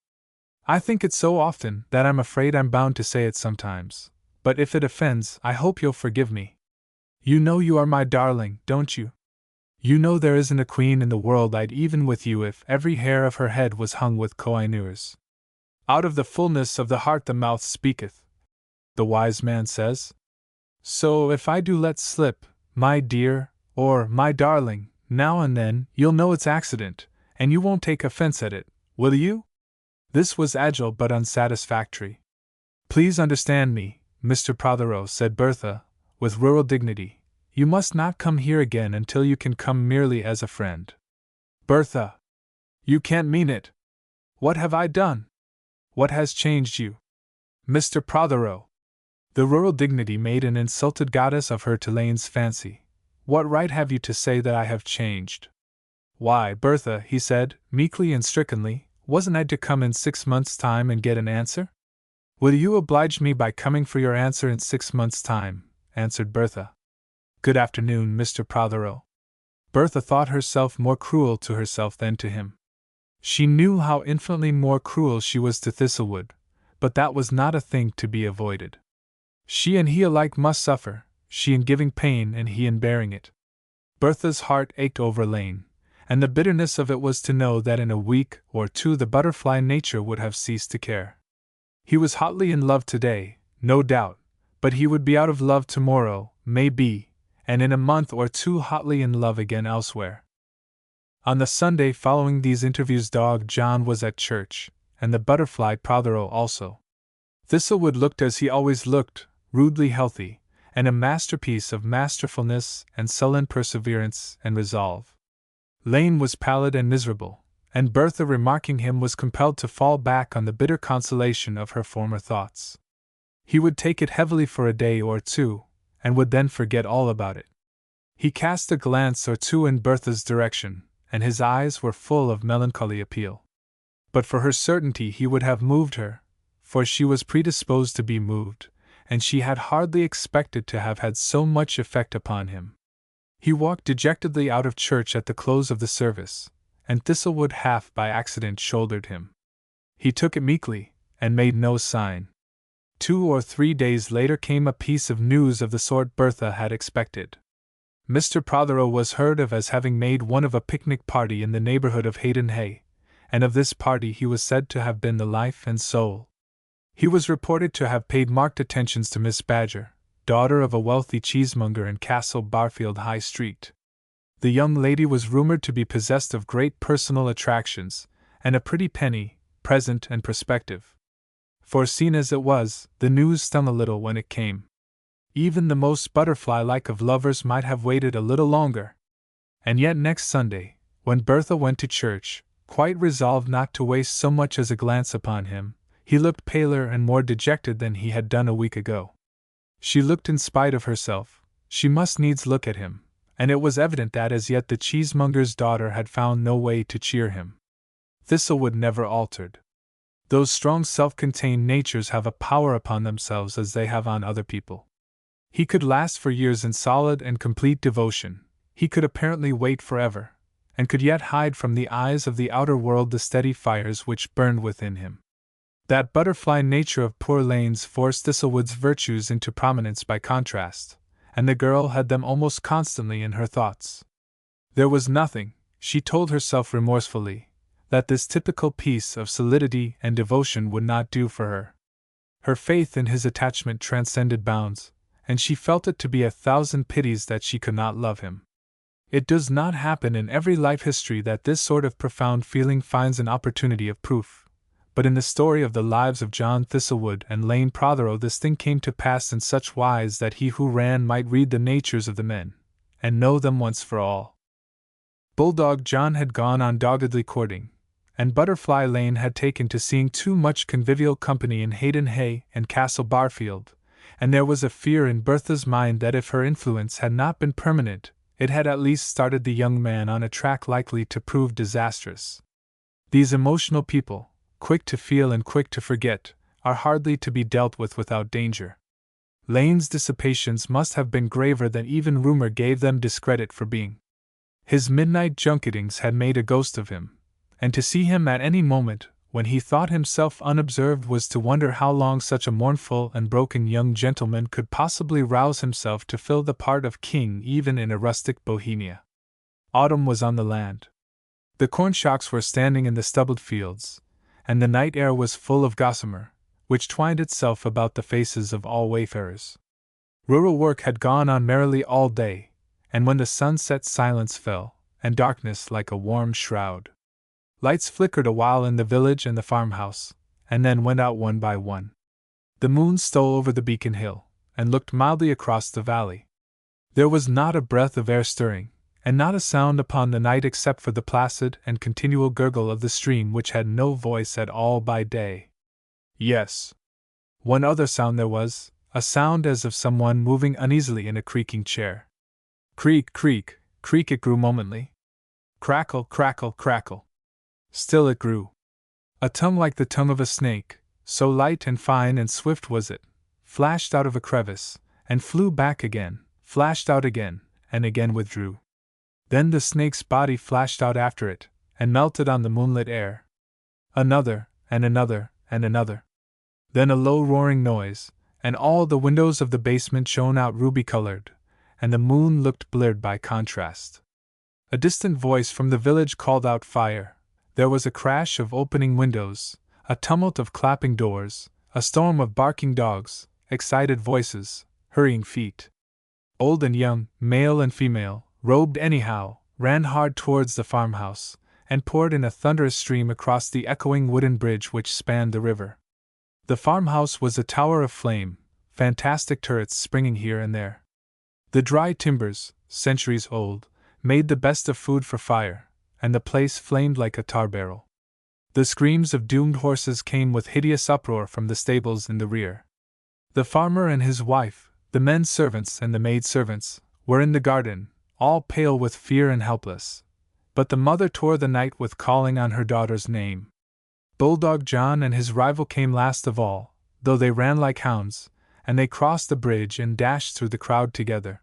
I think it so often that I'm afraid I'm bound to say it sometimes, but if it offends, I hope you'll forgive me. You know you are my darling, don't you? You know there isn't a queen in the world I'd even with you if every hair of her head was hung with koh-i-noors. Out of the fullness of the heart the mouth speaketh, the wise man says. So if I do let slip, my dear, or my darling, now and then, you'll know it's accident, and you won't take offense at it, will you? This was agile but unsatisfactory. Please understand me, Mr. Prothero, said Bertha, with rural dignity. You must not come here again until you can come merely as a friend. Bertha! You can't mean it! What have I done? What has changed you? Mr. Prothero! The rural dignity made an insulted goddess of her to Lane's fancy. What right have you to say that I have changed? Why, Bertha, he said, meekly and stricklandly, wasn't I to come in 6 months' time and get an answer? Will you oblige me by coming for your answer in 6 months' time? Answered Bertha. Good afternoon, Mr. Prothero. Bertha thought herself more cruel to herself than to him. She knew how infinitely more cruel she was to Thistlewood, but that was not a thing to be avoided. She and he alike must suffer, she in giving pain and he in bearing it. Bertha's heart ached over Lane, and the bitterness of it was to know that in a week or two the butterfly nature would have ceased to care. He was hotly in love today, no doubt, but he would be out of love tomorrow, may be, and in a month or two hotly in love again elsewhere. On the Sunday following these interviews, Dog John was at church, and the butterfly Prothero also. Thistlewood looked as he always looked, rudely healthy, and a masterpiece of masterfulness and sullen perseverance and resolve. Lane was pallid and miserable, and Bertha, remarking him, was compelled to fall back on the bitter consolation of her former thoughts. He would take it heavily for a day or two, and would then forget all about it. He cast a glance or two in Bertha's direction, and his eyes were full of melancholy appeal. But for her certainty he would have moved her, for she was predisposed to be moved, and she had hardly expected to have had so much effect upon him. He walked dejectedly out of church at the close of the service, and Thistlewood half by accident shouldered him. He took it meekly, and made no sign. 2 or 3 days later came a piece of news of the sort Bertha had expected. Mr. Prothero was heard of as having made one of a picnic party in the neighborhood of Haydenhay, and of this party he was said to have been the life and soul. He was reported to have paid marked attentions to Miss Badger, daughter of a wealthy cheesemonger in Castle Barfield High Street. The young lady was rumored to be possessed of great personal attractions, and a pretty penny, present and prospective. Foreseen as it was, the news stung a little when it came. Even the most butterfly-like of lovers might have waited a little longer. And yet next Sunday, when Bertha went to church, quite resolved not to waste so much as a glance upon him, he looked paler and more dejected than he had done a week ago. She looked in spite of herself. She must needs look at him, and it was evident that as yet the cheesemonger's daughter had found no way to cheer him. Thistlewood never altered. Those strong self-contained natures have a power upon themselves as they have on other people. He could last for years in solid and complete devotion, he could apparently wait forever, and could yet hide from the eyes of the outer world the steady fires which burned within him. That butterfly nature of poor Lane's forced Thistlewood's virtues into prominence by contrast, and the girl had them almost constantly in her thoughts. There was nothing, she told herself remorsefully, that this typical piece of solidity and devotion would not do for her. Her faith in his attachment transcended bounds, and she felt it to be 1,000 pities that she could not love him. It does not happen in every life history that this sort of profound feeling finds an opportunity of proof, but in the story of the lives of John Thistlewood and Lane Prothero this thing came to pass in such wise that he who ran might read the natures of the men, and know them once for all. Bulldog John had gone on doggedly courting, and Butterfly Lane had taken to seeing too much convivial company in Haydenhay and Castle Barfield, and there was a fear in Bertha's mind that if her influence had not been permanent, it had at least started the young man on a track likely to prove disastrous. These emotional people, quick to feel and quick to forget, are hardly to be dealt with without danger. Lane's dissipations must have been graver than even rumor gave them discredit for being. His midnight junketings had made a ghost of him, and to see him at any moment, when he thought himself unobserved, was to wonder how long such a mournful and broken young gentleman could possibly rouse himself to fill the part of king even in a rustic Bohemia. Autumn was on the land. The corn shocks were standing in the stubbled fields, and the night air was full of gossamer, which twined itself about the faces of all wayfarers. Rural work had gone on merrily all day, and when the sun set silence fell, and darkness like a warm shroud. Lights flickered a while in the village and the farmhouse, and then went out one by one. The moon stole over the beacon hill, and looked mildly across the valley. There was not a breath of air stirring, and not a sound upon the night except for the placid and continual gurgle of the stream which had no voice at all by day. Yes. One other sound there was, a sound as of someone moving uneasily in a creaking chair. Creak, creak, creak it grew momently. Crackle, crackle, crackle. Still it grew. A tongue like the tongue of a snake, so light and fine and swift was it, flashed out of a crevice, and flew back again, flashed out again, and again withdrew. Then the snake's body flashed out after it, and melted on the moonlit air. Another, and another, and another. Then a low roaring noise, and all the windows of the basement shone out ruby-colored, and the moon looked bleared by contrast. A distant voice from the village called out fire. There was a crash of opening windows, a tumult of clapping doors, a storm of barking dogs, excited voices, hurrying feet. Old and young, male and female, robed anyhow, ran hard towards the farmhouse, and poured in a thunderous stream across the echoing wooden bridge which spanned the river. The farmhouse was a tower of flame, fantastic turrets springing here and there. The dry timbers, centuries old, made the best of food for fire, and the place flamed like a tar barrel. The screams of doomed horses came with hideous uproar from the stables in the rear. The farmer and his wife, the men servants and the maid servants, were in the garden, all pale with fear and helpless. But the mother tore the night with calling on her daughter's name. Bulldog John and his rival came last of all, though they ran like hounds, and they crossed the bridge and dashed through the crowd together.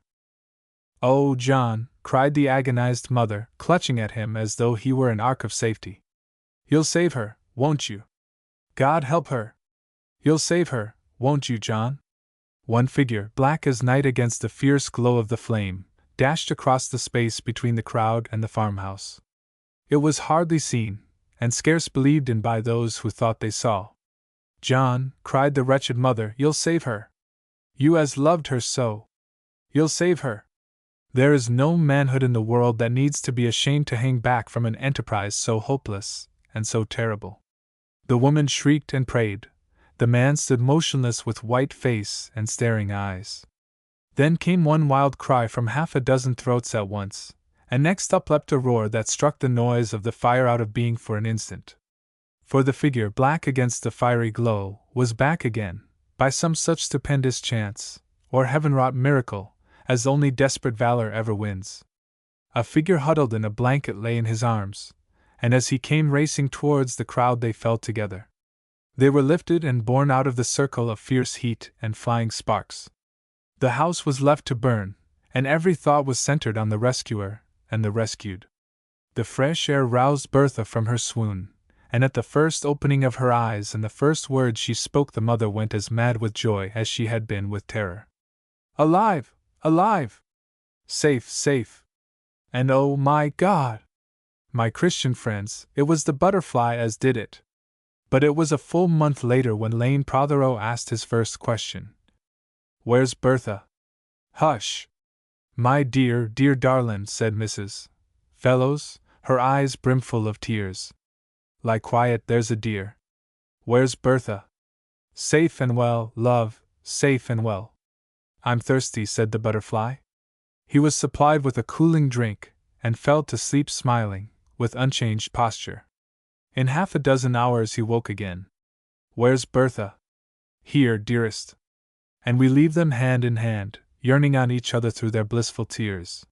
"Oh, John," cried the agonized mother, clutching at him as though he were an ark of safety. "You'll save her, won't you? God help her! You'll save her, won't you, John?" One figure, black as night against the fierce glow of the flame, dashed across the space between the crowd and the farmhouse. It was hardly seen, and scarce believed in by those who thought they saw. "John," cried the wretched mother, "you'll save her! You as loved her so! You'll save her! There is no manhood in the world that needs to be ashamed to hang back from an enterprise so hopeless and so terrible." The woman shrieked and prayed. The man stood motionless with white face and staring eyes. Then came one wild cry from half a dozen throats at once, and next up leapt a roar that struck the noise of the fire out of being for an instant. For the figure, black against the fiery glow, was back again, by some such stupendous chance, or heaven-wrought miracle, as only desperate valor ever wins. A figure huddled in a blanket lay in his arms, and as he came racing towards the crowd they fell together. They were lifted and borne out of the circle of fierce heat and flying sparks. The house was left to burn, and every thought was centered on the rescuer and the rescued. The fresh air roused Bertha from her swoon, and at the first opening of her eyes and the first words she spoke the mother went as mad with joy as she had been with terror. "Alive! Alive! Safe! Safe! And oh my God! My Christian friends, it was the butterfly as did it." But it was a full month later when Lane Prothero asked his first question. "Where's Bertha?" "Hush! My dear, dear darlin'," said Mrs. Fellows, her eyes brimful of tears. "Lie quiet, there's a dear. Where's Bertha?" "Safe and well, love, safe and well." "I'm thirsty," said the butterfly. He was supplied with a cooling drink, and fell to sleep smiling, with unchanged posture. In half a dozen hours he woke again. "Where's Bertha?" "Here, dearest." And we leave them hand in hand, yearning on each other through their blissful tears.